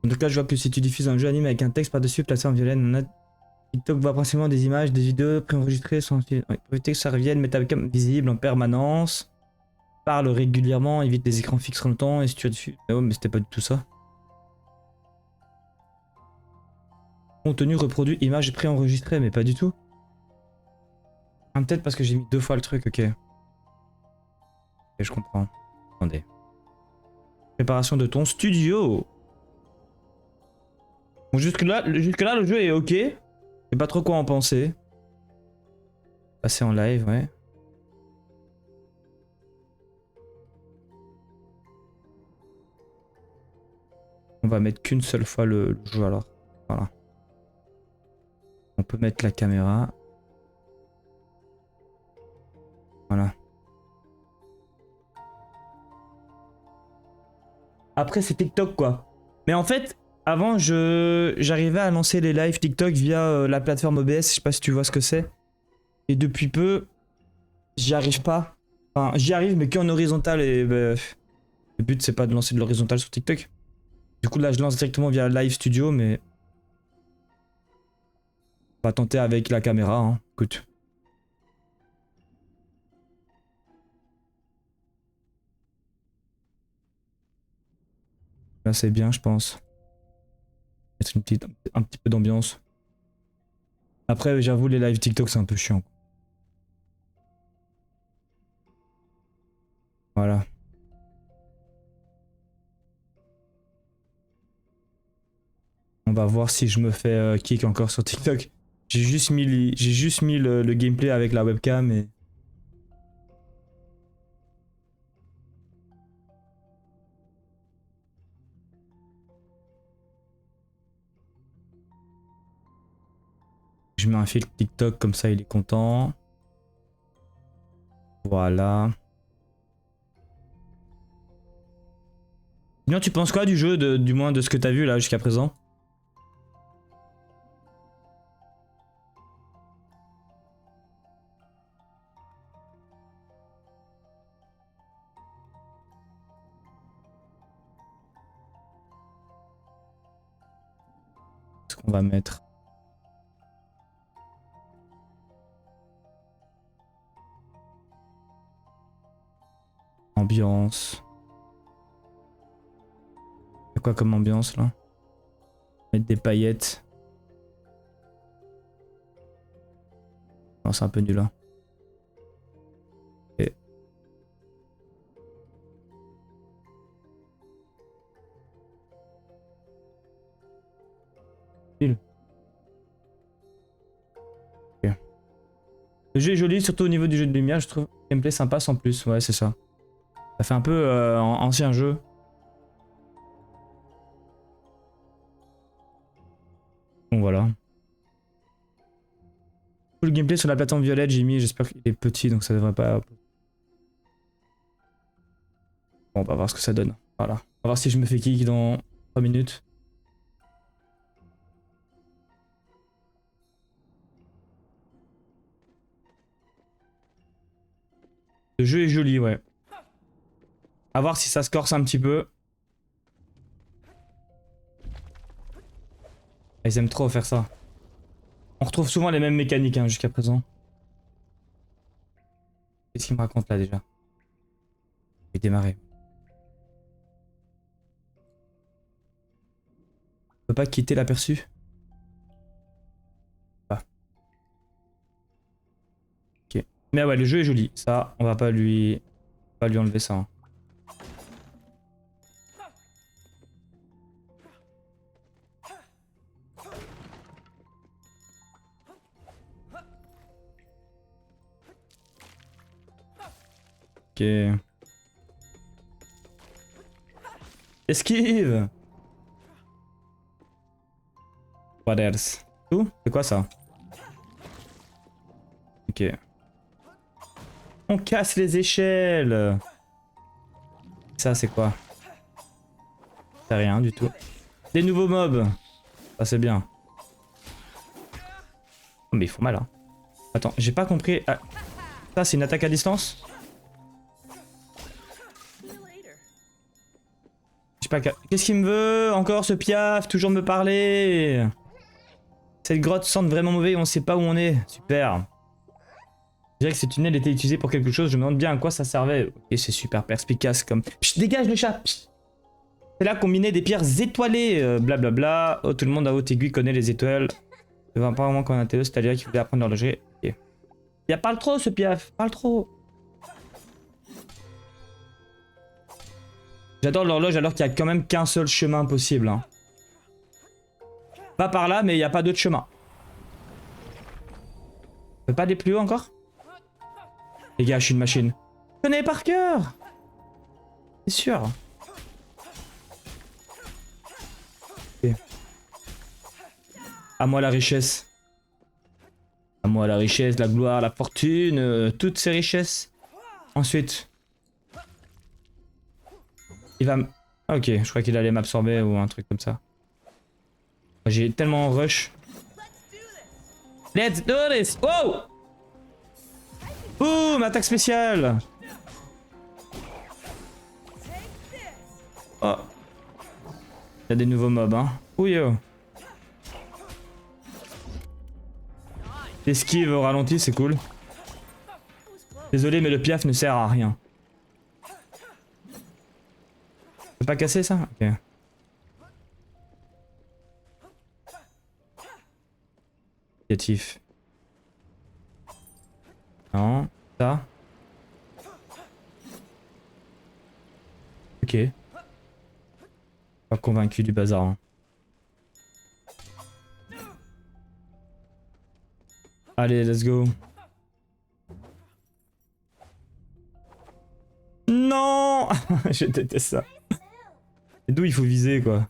S1: En tout cas, je vois que si tu diffuses un jeu anime avec un texte par-dessus placé en violet, TikTok voit principalement des images, des vidéos préenregistrées sans pour éviter que ça revienne, met ta webcam visible en permanence. Parle régulièrement, évite les écrans fixes longtemps et si tu as dessus. Oh, mais c'était pas du tout ça. Contenu reproduit, image préenregistrée, mais pas du tout. Ah, peut-être parce que j'ai mis 2 fois le truc, ok. Ok, je comprends. Attendez. Préparation de ton studio. Bon, jusque-là, le jeu est ok. Je sais pas trop quoi en penser. Passer en live, ouais. On va mettre qu'une seule fois le jeu alors. Voilà. On peut mettre la caméra. Voilà. Après c'est TikTok quoi. Mais en fait, avant j'arrivais à lancer les lives TikTok via la plateforme OBS, je sais pas si tu vois ce que c'est. Et depuis peu, j'y arrive pas. Enfin, j'y arrive mais qu'en horizontal et le but c'est pas de lancer de l'horizontal sur TikTok. Du coup là je lance directement via Live Studio mais... On va tenter avec la caméra, hein. Écoute. Là c'est bien je pense. Mettre un petit peu d'ambiance. Après j'avoue les lives TikTok c'est un peu chiant. Voilà. On va voir si je me fais kick encore sur TikTok. J'ai juste mis le gameplay avec la webcam et... Je mets un fil TikTok comme ça il est content. Voilà. Sinon tu penses quoi du jeu, du moins de ce que t'as vu là jusqu'à présent? Ce qu'on va mettre. Ambiance. Y'a quoi comme ambiance là? Mettre des paillettes. Non, c'est un peu nul là. Et... Le jeu est joli, surtout au niveau du jeu de lumière, je trouve. Gameplay sympa sans plus, ouais, c'est ça. Ça fait un peu ancien jeu. Bon, voilà. Le gameplay sur la plateforme violette, j'ai mis, j'espère qu'il est petit, donc ça devrait pas... Bon, on va voir ce que ça donne. Voilà. On va voir si je me fais kick dans 3 minutes. Le jeu est joli, ouais. A voir si ça se corse un petit peu. Ils aiment trop faire ça. On retrouve souvent les mêmes mécaniques hein, jusqu'à présent. Qu'est-ce qu'il me raconte là déjà? Il est démarré. On peut pas quitter l'aperçu. Ah. Ok. Mais ouais, le jeu est joli. Ça, on va pas lui enlever ça. Hein. Ok. Esquive. What else? Tout? C'est quoi ça? Ok. On casse les échelles. Ça c'est quoi? C'est rien du tout. Des nouveaux mobs. Ça c'est bien. Oh, mais ils font mal hein. Attends, j'ai pas compris. Ah, ça c'est une attaque à distance? Je sais pas. Qu'est-ce qu'il me veut? Encore ce piaf, toujours me parler. Cette grotte sent vraiment mauvais, on sait pas où on est. Super. Je dirais que ce tunnel était utilisé pour quelque chose, je me demande bien à quoi ça servait. Ok, c'est super perspicace comme... Psst, dégage le chat. Psst. C'est là qu'on minait des pierres étoilées. Blablabla. Oh, tout le monde à haute aiguille connaît les étoiles. C'est apparemment qu'on a un télo, c'est-à-dire qu'il voulait apprendre l'horlogerie. Ok. Il parle trop ce piaf, parle trop. J'adore l'horloge alors qu'il n'y a quand même qu'un seul chemin possible. Hein. Pas par là, mais il n'y a pas d'autre chemin. On peut pas aller plus haut encore? Les gars, je suis une machine. Je connais par cœur. C'est sûr. Okay. À moi la richesse. À moi la richesse, la gloire, la fortune, toutes ces richesses. Ensuite. Il va me... Ah, ok, je crois qu'il allait m'absorber ou un truc comme ça. J'ai tellement rush. Let's do this! Wow! Boum! Attaque spéciale! Oh. Il y a des nouveaux mobs, hein. Ouyo. Esquive au ralenti, c'est cool. Désolé, mais le piaf ne sert à rien. Je peux pas casser ça? Ok. Négatif. Non. Ça. Ok. Pas convaincu du bazar. Hein. Allez, let's go. Non. Je déteste ça. Et d'où il faut viser quoi.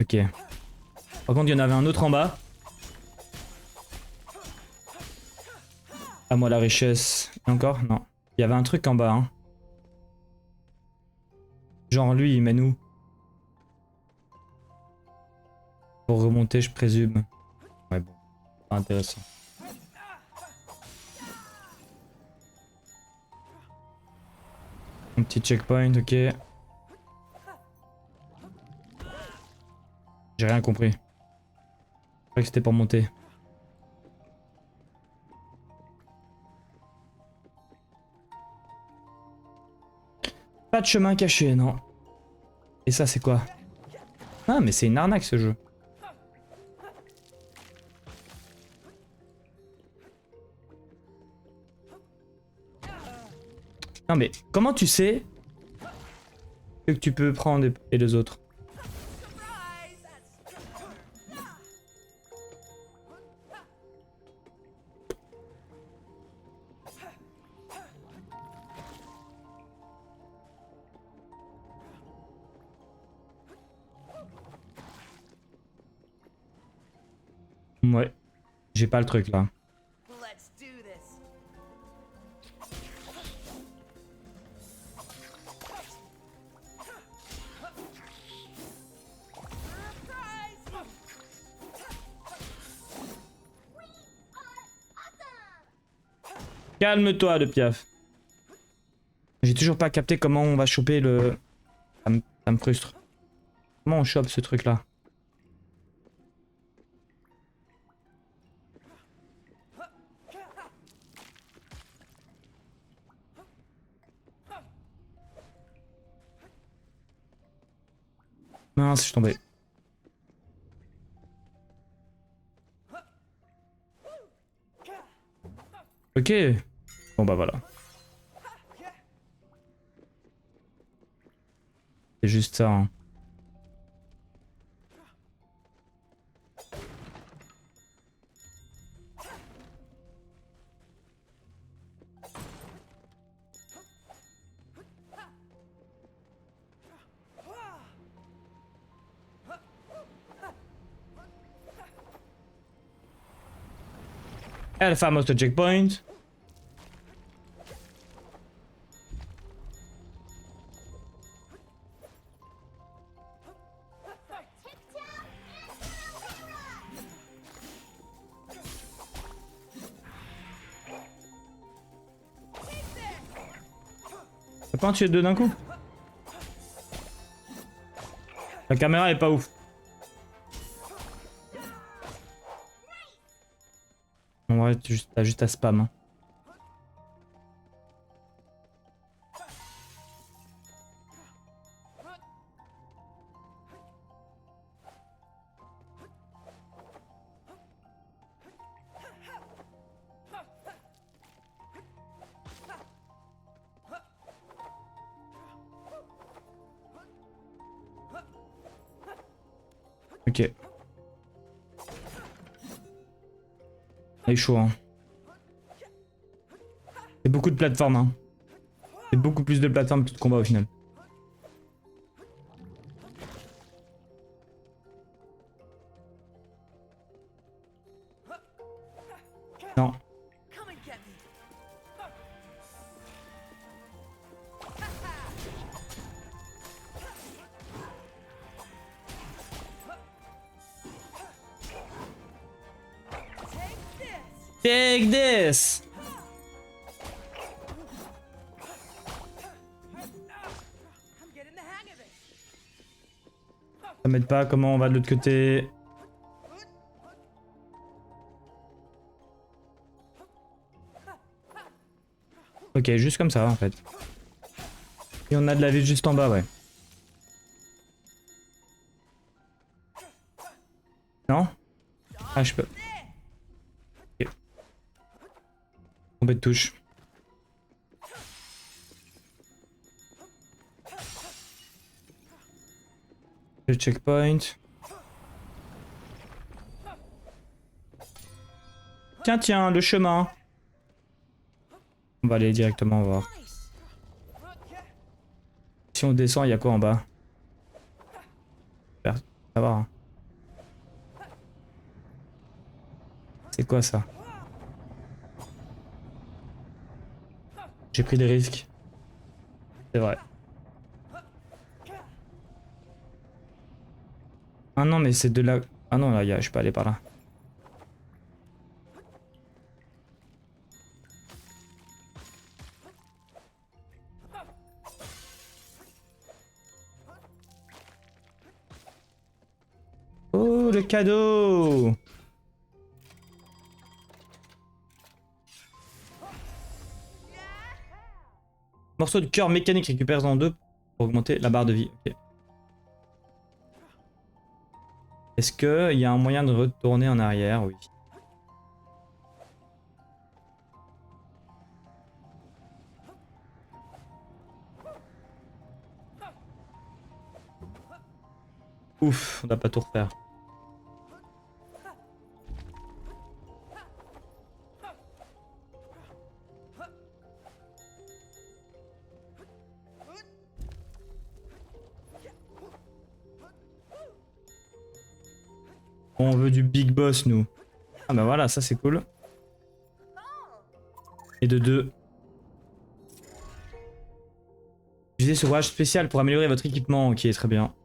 S1: Ok. Par contre, il y en avait un autre en bas. À moi la richesse. Et encore? Non. Il y avait un truc en bas. Hein. Genre lui, il mène où? Pour remonter, je présume. Ouais, bon. Pas intéressant. Un petit checkpoint, ok. J'ai rien compris. Je croyais que c'était pour monter. Pas de chemin caché, non. Et ça, c'est quoi? Ah, mais c'est une arnaque, ce jeu. Non, mais comment tu sais que tu peux prendre et les autres? Ouais, j'ai pas le truc là.
S2: Let's do this.
S1: Calme-toi, le Piaf. J'ai toujours pas capté comment on va choper le... Ça me frustre. Comment on chope ce truc là? Mince, je suis tombé. Ok. Bon bah voilà. C'est juste ça. Hein. El famoso checkpoint. T'as pas en tué deux d'un coup? La caméra est pas ouf. En vrai, t'as juste à spam. Hein. Ok. Il est chaud, hein. C'est beaucoup de plateformes, hein. C'est beaucoup plus de plateformes que de combats au final. Non.
S2: Come and get me.
S1: Take this!
S2: I'm getting the hang of it.
S1: Ça m'aide pas, comment on va de l'autre côté? Ok, juste comme ça en fait. Et on a de la vie juste en bas, ouais. Non? Ah, je peux. Ok. Tomber de touche. Le checkpoint. Tiens, tiens, le chemin. On va aller directement voir.
S2: Nice.
S1: Si on descend, il y a quoi en bas? Ça va. Hein. C'est quoi ça? J'ai pris des risques. C'est vrai. Ah non, mais c'est de là... Ah non, là, je peux aller par là. Oh, le cadeau! Morceau de cœur mécanique récupère en 2 Pour augmenter la barre de vie. Ok. Est-ce qu'il y a un moyen de retourner en arrière? Oui. Ouf, on doit pas tout refaire. On veut du big boss, nous. Ah bah voilà, ça c'est cool. Et de 2. Utilisez ce rouage spécial pour améliorer votre équipement. Ok, très bien.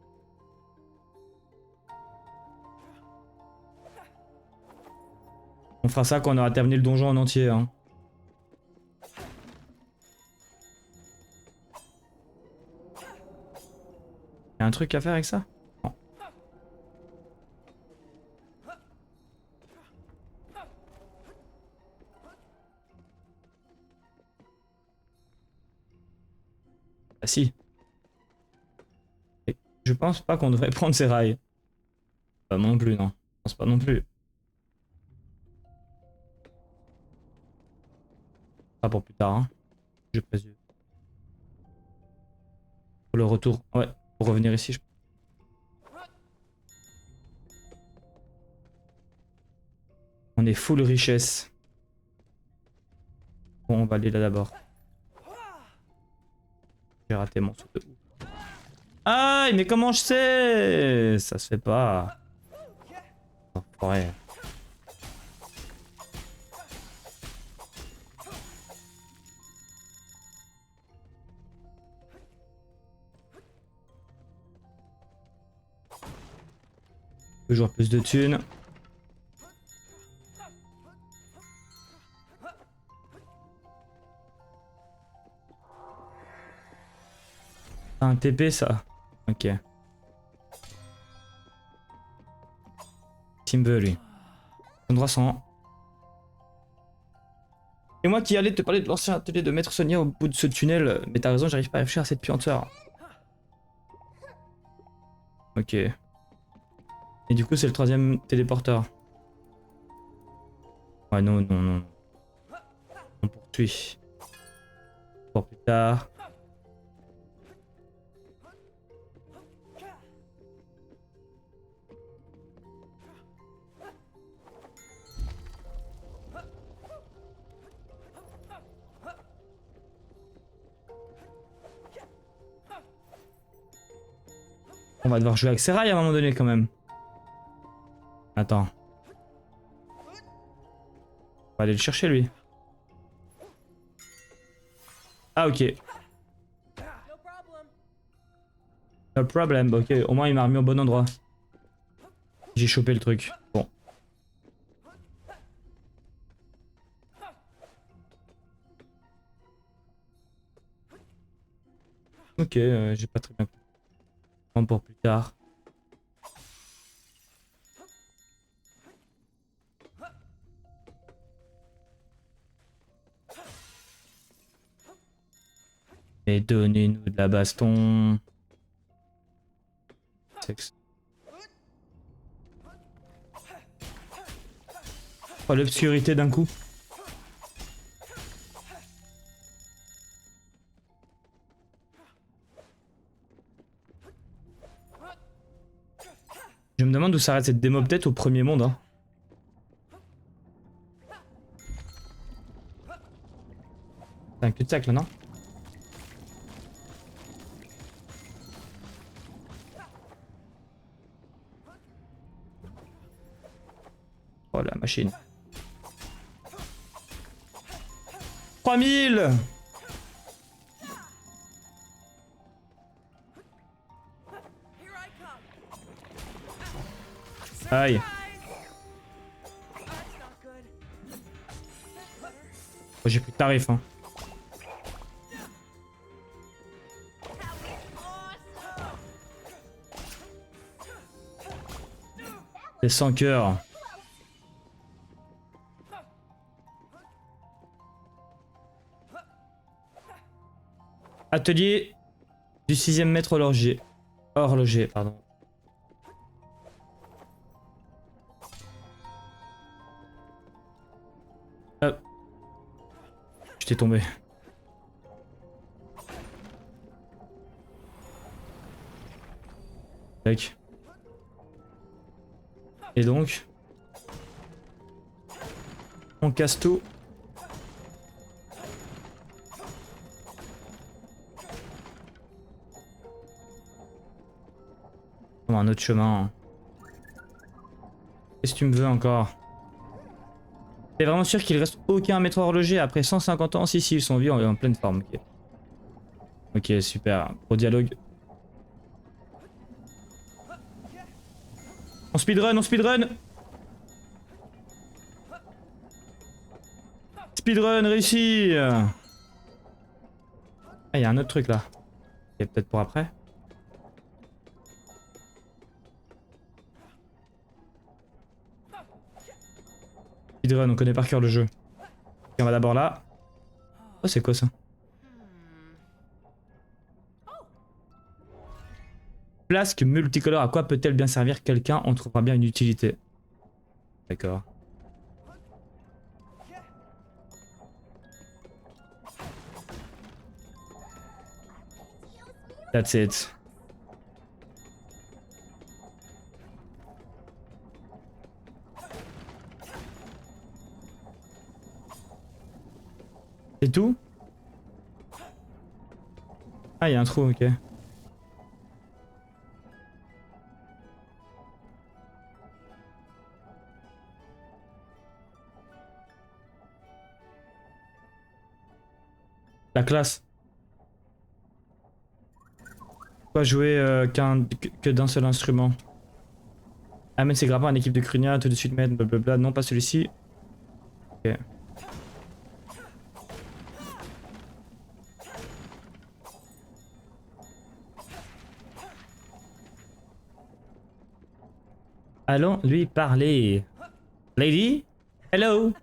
S1: On fera ça quand on aura terminé le donjon en entier. Hein. Y'a un truc à faire avec ça? Non. Ah si. Et je pense pas qu'on devrait prendre ces rails. Pas non plus, non. Je pense pas non plus. Pas pour plus tard, hein. Je présume. Pour le retour. Ouais, pour revenir ici, je... On est full richesse. Bon, on va aller là d'abord. J'ai raté mon saut de ouf. Aïe, mais comment je sais? Ça se fait pas. Oh, ouais. Toujours plus de thunes. Un TP ça. Ok. Timberly. Endroit 100. Et moi qui allais te parler de l'ancien atelier de Maître Sonia au bout de ce tunnel. Mais t'as raison, j'arrive pas à réfléchir à cette puanteur. Ok. Et du coup c'est le 3e téléporteur. Ouais non, non, non. On poursuit. Pour plus tard. On va devoir jouer avec ses rails à un moment donné quand même. Attends. On va aller le chercher lui. Ah ok.
S2: No problem.
S1: No problem. Ok, au moins il m'a remis au bon endroit. J'ai chopé le truc. Bon. Ok, j'ai pas très bien compris. Pour plus tard. Et donnez-nous de la baston. Sexe. Oh, l'obscurité d'un coup. Je me demande où s'arrête cette démo, peut-être au premier monde. Hein. C'est un cul-de-sac là, non? Oh la machine. 3000!
S2: Here I come.
S1: Aïe.
S2: Surprise! That's not good.
S1: Oh, j'ai plus de tarif. Hein. C'est 100 cœurs. Atelier Du 6ème mètre horloger. Horloger, pardon. Hop. J'étais tombé. Tac. Et donc, on casse tout. Oh, un autre chemin. Qu'est-ce que tu me veux encore? T'es vraiment sûr qu'il reste aucun maître horloger après 150 ans? Si, si, ils sont vus en pleine forme. Ok, ok, super. Au dialogue. On speedrun, on speedrun! Speedrun réussi! Ah, il y a un autre truc là. Et peut-être pour après. Speedrun, on connaît par cœur le jeu. Ok, on va d'abord là. Oh, c'est quoi ça? Flasque multicolore, à quoi peut-elle bien servir? Quelqu'un en trouvera bien une utilité. D'accord. That's it. C'est tout? Ah, il y a un trou, ok. La classe. Pas jouer que d'un seul instrument. Amène ses grappins à l'équipe de Crunia, tout de suite mettre blablabla. Non, pas celui-ci. Ok. Allons lui parler. Lady? Hello?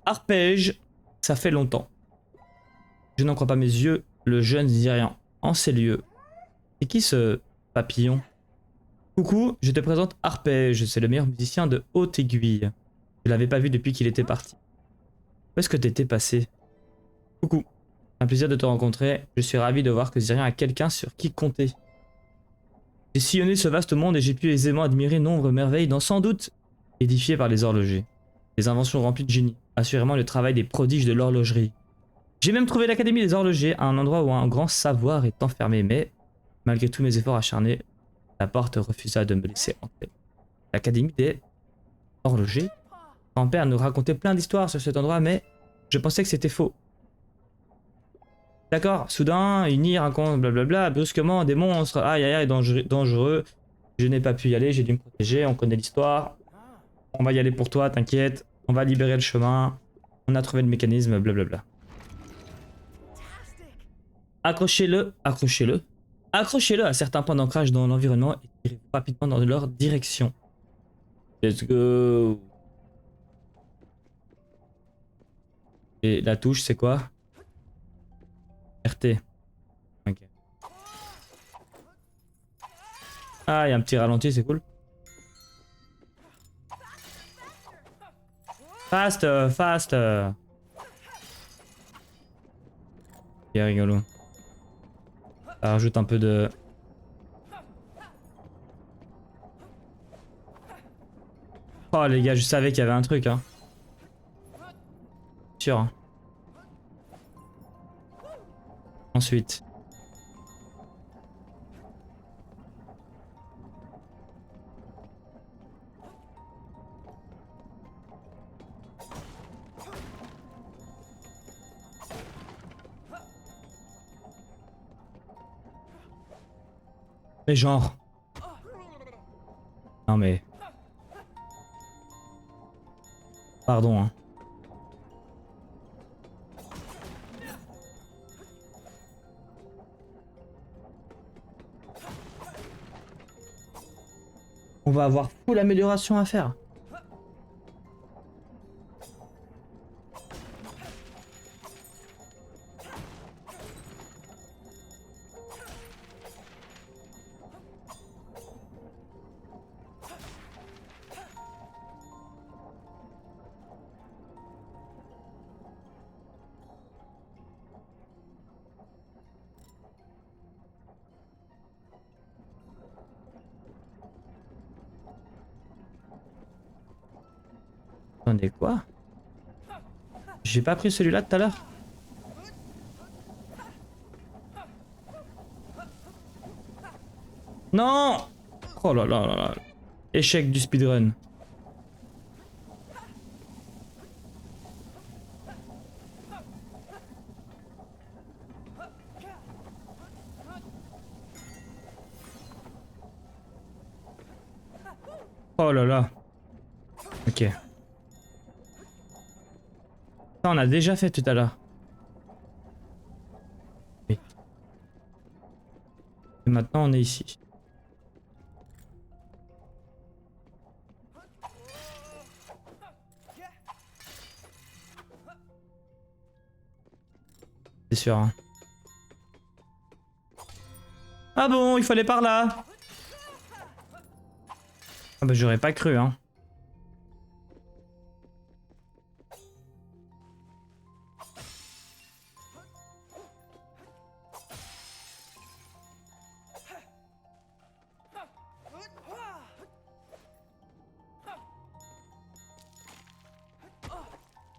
S1: Arpège. Ça fait longtemps. Je n'en crois pas mes yeux. Le jeune Zirian. En ces lieux. C'est qui ce papillon? Coucou, je te présente Arpège. C'est le meilleur musicien de Haute-Aiguille. Je l'avais pas vu depuis qu'il était parti. Où est-ce que t'étais passé? Coucou. Un plaisir de te rencontrer. Je suis ravi de voir que Zirian a quelqu'un sur qui compter. J'ai sillonné ce vaste monde et j'ai pu aisément admirer nombre de merveilles dans sans doute édifiées par les horlogers. Des inventions remplies de génie. Assurément le travail des prodiges de l'horlogerie. J'ai même trouvé l'académie des horlogers, un endroit où un grand savoir est enfermé, mais malgré tous mes efforts acharnés, la porte refusa de me laisser entrer. L'académie des horlogers? Grand-père nous racontait plein d'histoires sur cet endroit, mais je pensais que c'était faux. D'accord, soudain, une île raconte blablabla, brusquement, des monstres, aïe aïe aïe, dangereux. Je n'ai pas pu y aller, j'ai dû me protéger, on connaît l'histoire. On va y aller pour toi, t'inquiète. On va libérer le chemin. On a trouvé le mécanisme, blablabla. Accrochez-le, accrochez-le. Accrochez-le à certains points d'ancrage dans l'environnement et tirez rapidement dans leur direction. Let's go. Et la touche, c'est quoi? RT. Ok. Ah, il y a un petit ralenti, c'est cool. Fast, fast. Ok, rigolo. Ça rajoute un peu de... Oh les gars, je savais qu'il y avait un truc, hein. Sûr. Hein. Ensuite. Mais genre... Non mais... Pardon, hein. On va avoir full amélioration à faire. Attendez, quoi? J'ai pas pris celui-là tout à l'heure? Non! Oh là là là là. Échec du speedrun. Oh là là. Ok. Ça, on a déjà fait tout à l'heure. Oui. Et maintenant, on est ici. C'est sûr, hein. Ah bon, il fallait par là. Ah bah j'aurais pas cru, hein.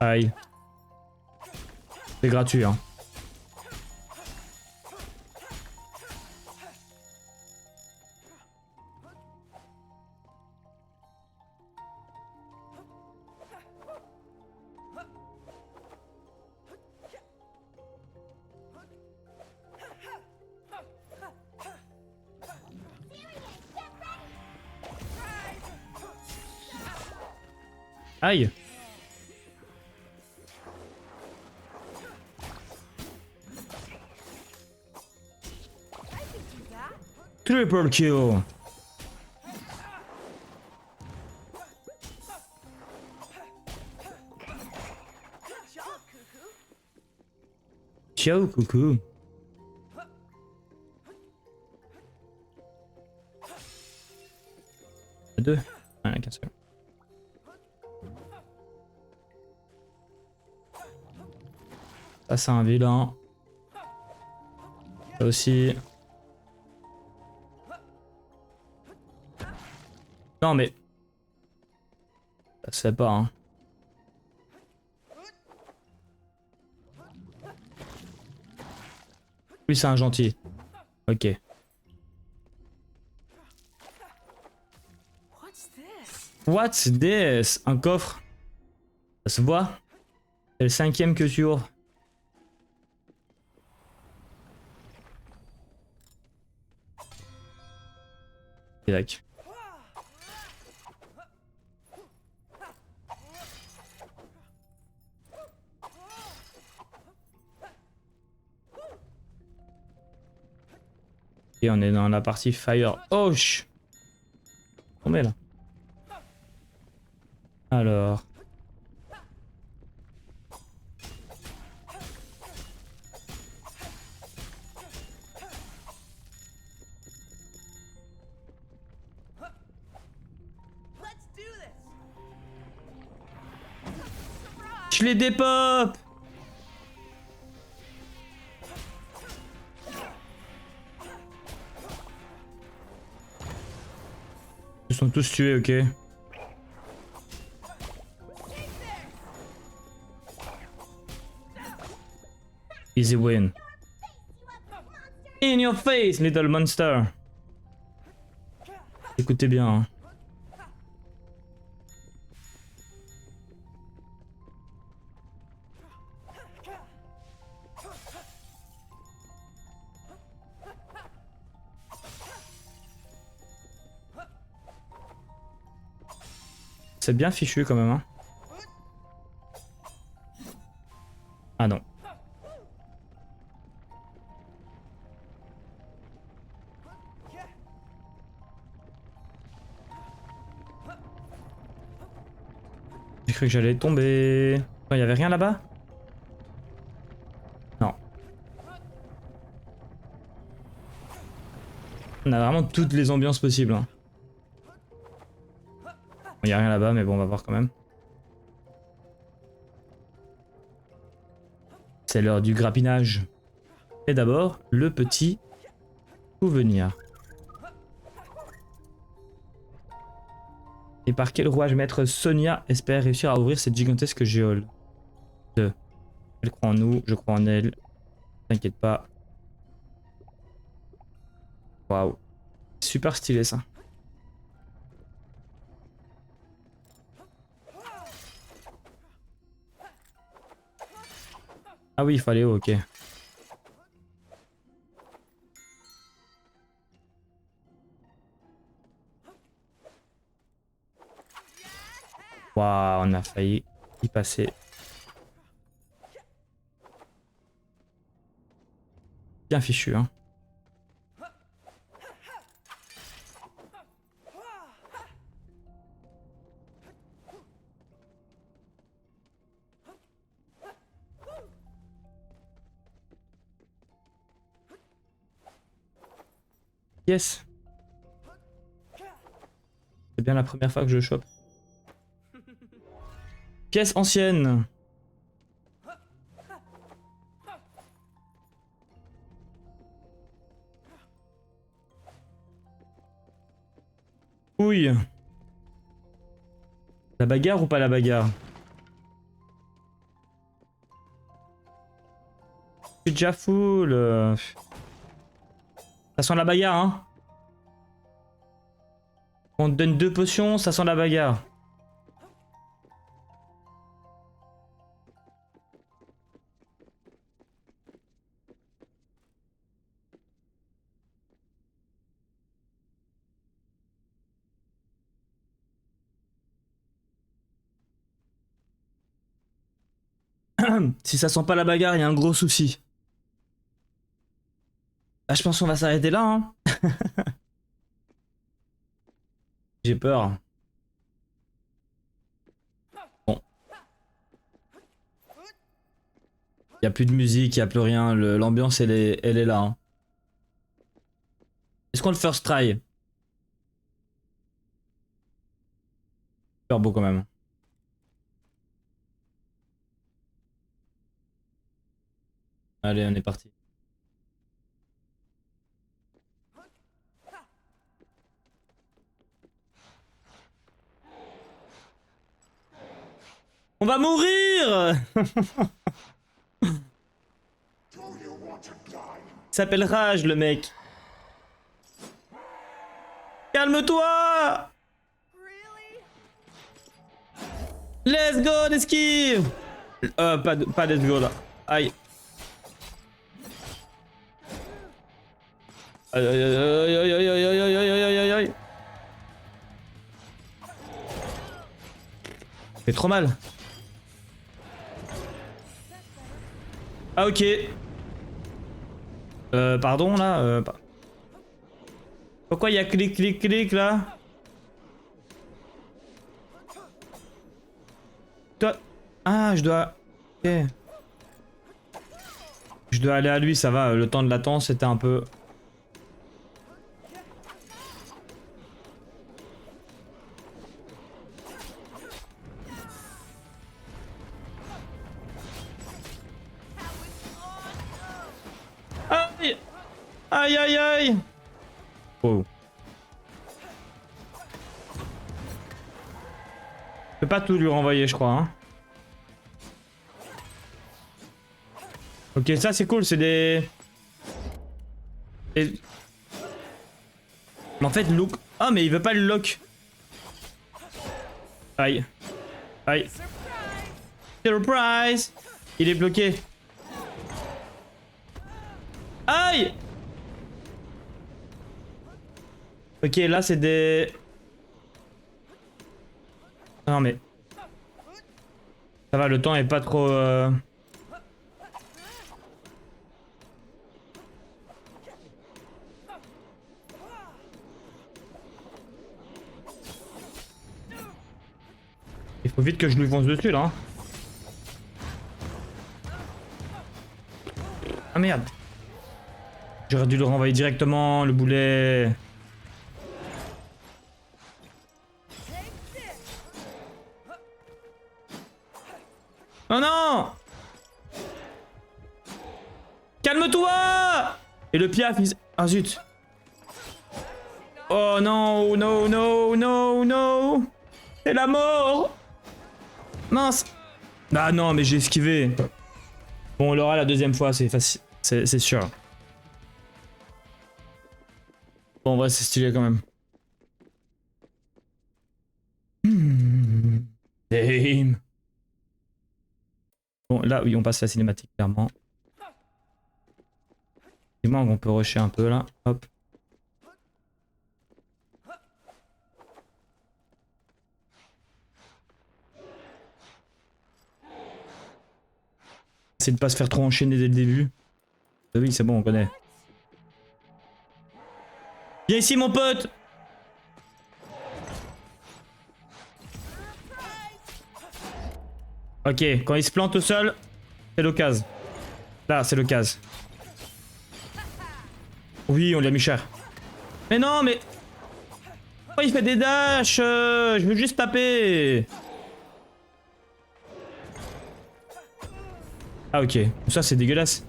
S1: Aïe. C'est gratuit, hein. Aïe. Triple kill. Ciao, coucou. Deux. Ah, qu'un seul. Ça, c'est un vilain. Ça aussi. Non, mais. Ça se fait pas, hein. Lui, c'est un gentil. Ok.
S2: What's this?
S1: What's this? Un coffre. Ça se voit? C'est le 5e que tu ouvres. Tac. Et on est dans la partie fire. Oh, ch... On met là. Alors.
S2: Let's do this.
S1: Je les dépop. Ils sont tous tués, ok. Easy win. In your face, little monster. Écoutez bien. Hein. C'est bien fichu quand même, hein. Ah non. J'ai cru que j'allais tomber. Il y avait rien là-bas? Non. On a vraiment toutes les ambiances possibles, hein. Il n'y a rien là-bas, mais bon, on va voir quand même. C'est l'heure du grappinage. Et d'abord, le petit souvenir. Et par quel rouage maître Sonia espère réussir à ouvrir cette gigantesque géole? 2. Elle croit en nous, je crois en elle. T'inquiète pas. Waouh. Super stylé ça. Ah oui, il fallait, ok. Waouh, on a failli y passer. Bien fichu, hein. Yes. C'est bien la première fois que je chope. Pièce ancienne. Ouille. La bagarre ou pas la bagarre? Je suis déjà full. Ça sent la bagarre, hein. On te donne 2 potions, ça sent la bagarre. Si ça sent pas la bagarre, il y a un gros souci. Ah, je pense qu'on va s'arrêter là, hein. J'ai peur. Bon. Il y a plus de musique, il y a plus rien. L'ambiance, elle est là. Hein. Est-ce qu'on le first try? Super beau quand même. Allez, on est parti. On va mourir. Il s'appelle Rage, le mec. Calme-toi. Let's go, d'esquive. Pas let's go là. Aïe. Aïe aïe aïe aïe aïe aïe aïe aïe aïe aïe aïe. Fait trop mal. Ah ok. Pardon là. Pourquoi il y a clic clic clic là? Toi. Ah je dois. Ok. Je dois aller à lui, ça va. Le temps de latence c'était un peu. Aïe. Aïe aïe aïe. Oh. Je peux pas tout lui renvoyer je crois hein. Ok ça c'est cool, c'est des... Mais en fait look... Ah mais il veut pas le lock. Aïe. Aïe. Surprise. Il est bloqué. Aïe. Ok là c'est des... Non mais... Ça va, le temps est pas trop... Il faut vite que je lui fonce dessus là. Ah merde. J'aurais dû le renvoyer directement, le boulet. Oh non! Calme-toi! Et le piaf, il... Ah zut! Oh non, no, no, no, no! C'est la mort. Mince. Ah non, mais j'ai esquivé. Bon, on l'aura la deuxième fois, c'est facile. C'est sûr. Bon, en vrai, c'est stylé quand même. Damn. Bon, là, oui, on passe la cinématique, clairement. Dis-moi, on peut rusher un peu, là. Hop. C'est de pas se faire trop enchaîner dès le début. Oui, c'est bon, on connaît. Viens ici, mon pote! Ok, quand il se plante au sol, c'est l'occasion. Là, c'est l'occasion. Oui, on lui a mis cher. Mais non, mais... Pourquoi il fait des dashs? Je veux juste taper. Ah ok, ça c'est dégueulasse.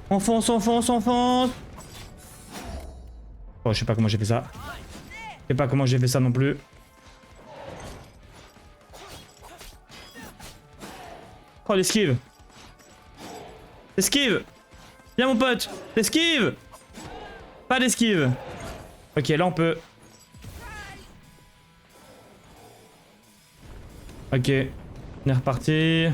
S1: Enfonce, enfonce, enfonce. Oh, je sais pas comment j'ai fait ça. Je sais pas comment j'ai fait ça non plus. Oh, l'esquive. L'esquive. Viens mon pote. L'esquive. Pas d'esquive. Ok, là on peut... Ok. On est reparti.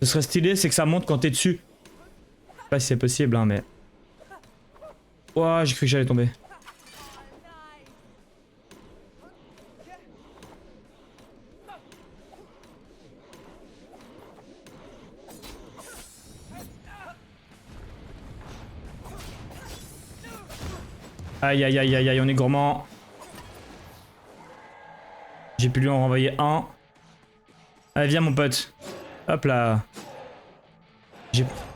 S1: Ce serait stylé, c'est que ça monte quand t'es dessus. Je sais pas si c'est possible, hein, mais... Ouah, j'ai cru que j'allais tomber. Aïe aïe aïe aïe aïe, on est gourmand. J'ai pu lui en renvoyer un. Allez, viens mon pote. Hop là.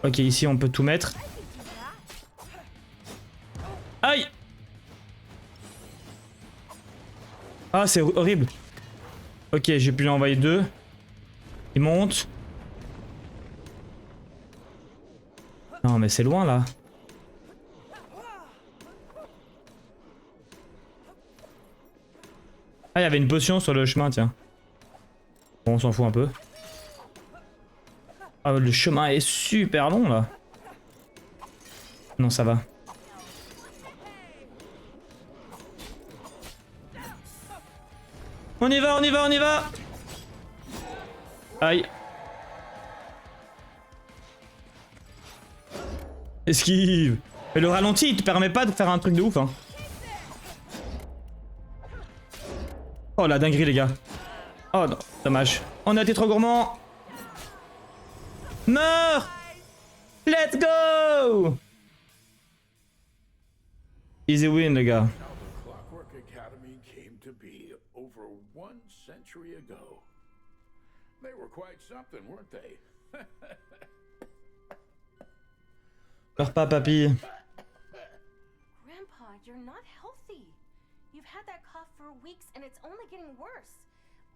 S1: Ok, ici on peut tout mettre. Aïe. Ah, c'est horrible. Ok, j'ai pu lui envoyer deux. Il monte. Non, mais c'est loin là. Ah, il y avait une potion sur le chemin, tiens. Bon, on s'en fout un peu. Ah, le chemin est super long là. Non, ça va. On y va, on y va, on y va. Aïe. Esquive. Mais le ralenti, il te permet pas de faire un truc de ouf, hein. Oh la dinguerie les gars. Oh non, dommage. On a été trop gourmands. Meurs. Let's go. Easy win les gars.
S5: How the Clockwork Academy came to be over 1 century ago. They were quite something, weren't they?
S1: Meurs pas papy.
S3: Grandpa, you're not healthy. You've had that cough for weeks and it's only getting worse.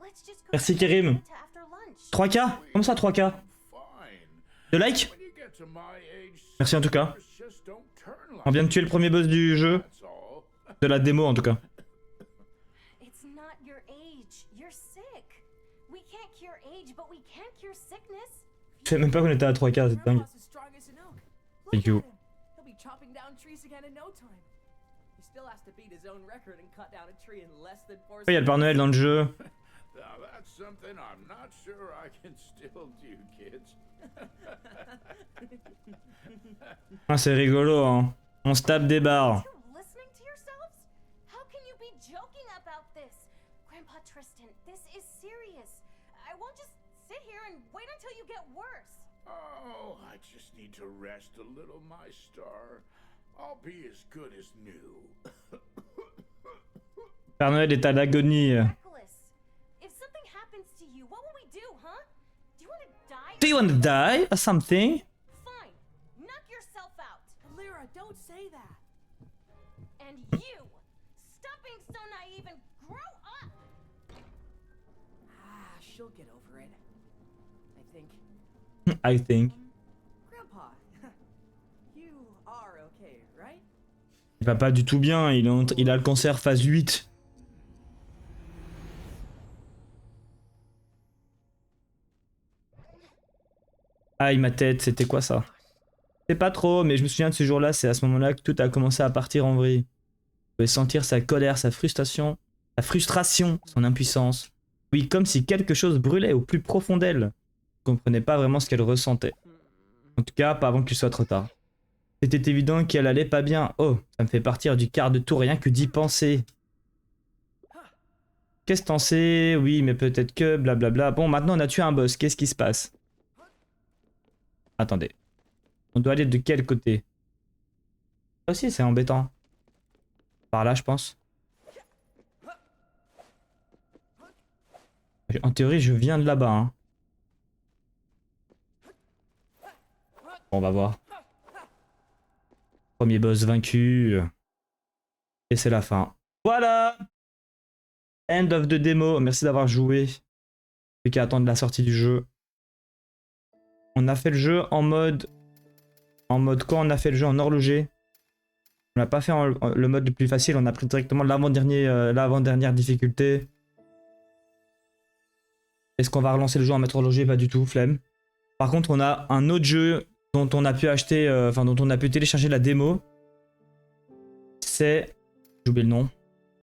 S3: Let's just go
S1: Merci Kérim.
S3: to after lunch.
S1: 3K? Comment ça 3K?
S5: Fine.
S1: De like?
S5: When you get to my age,
S1: Merci en tout cas.
S5: just don't turn like
S1: On vient de tuer le premier boss du jeu.
S5: that's all.
S1: De la démo en tout cas.
S3: It's not your age. You're sick. We can't cure age, but we can cure sickness.
S1: Je savais même pas qu'on était à 3K, c'est dingue.
S2: Grandpa's as strong as an oak.
S1: Thank
S2: Look
S1: you.
S2: at him. He'll be chopping down trees again in no time. He still has to beat his own record and cut down a tree in less than 4
S1: Il y a le Père Noël dans le jeu.
S5: Now that's something I'm not sure I can still do, kids.
S1: Ah, c'est rigolo hein. On se tape des barres.
S3: You're listening to yourselves? How can you be joking about this? Grandpa Tristan, this is serious. I won't just sit here and wait until you get worse.
S5: Oh, I just need to rest a little, my star. I'll be as good as new.
S1: Père Noël est à l'agonie.
S3: Reckless. If something happens to you, what will we do, huh? Do you want to die?
S1: Do you want to die or something?
S3: Fine. Knock yourself out.
S2: Lyra, don't say that.
S3: And you, stop being so naive and grow up.
S2: Ah, she'll get over it. I think.
S1: I think.
S2: Grandpa, you are okay, right?
S1: Il va pas du tout bien, il a le cancer phase 8. Aïe, ma tête, c'était quoi ça? C'est pas trop, mais je me souviens de ce jour-là, c'est à ce moment-là que tout a commencé à partir en vrille. Je pouvais sentir sa colère, sa frustration, son impuissance. Oui, comme si quelque chose brûlait au plus profond d'elle. Je comprenais pas vraiment ce qu'elle ressentait. En tout cas, pas avant qu'il soit trop tard. C'était évident qu'elle allait pas bien. Oh, ça me fait partir du quart de tour rien que d'y penser. Qu'est-ce que t'en sais? Oui, mais peut-être que blablabla. Bon, maintenant on a tué un boss, qu'est-ce qui se passe? Attendez. On doit aller de quel côté? Ça aussi, c'est embêtant. Par là, je pense. En théorie, je viens de là-bas. Hein. Bon, on va voir. Premier boss vaincu. Et c'est la fin. Voilà! End of the démo. Merci d'avoir joué. Plus qu'à attendre la sortie du jeu. On a fait le jeu en mode... En mode quoi? On a fait le jeu en horloger. On n'a pas fait le mode le plus facile. On a pris directement l'avant-dernière difficulté. Est-ce qu'on va relancer le jeu en mode horloger? Pas du tout, flemme. Par contre, on a un autre jeu dont on a pu acheter... dont on a pu télécharger la démo. C'est... J'ai oublié le nom.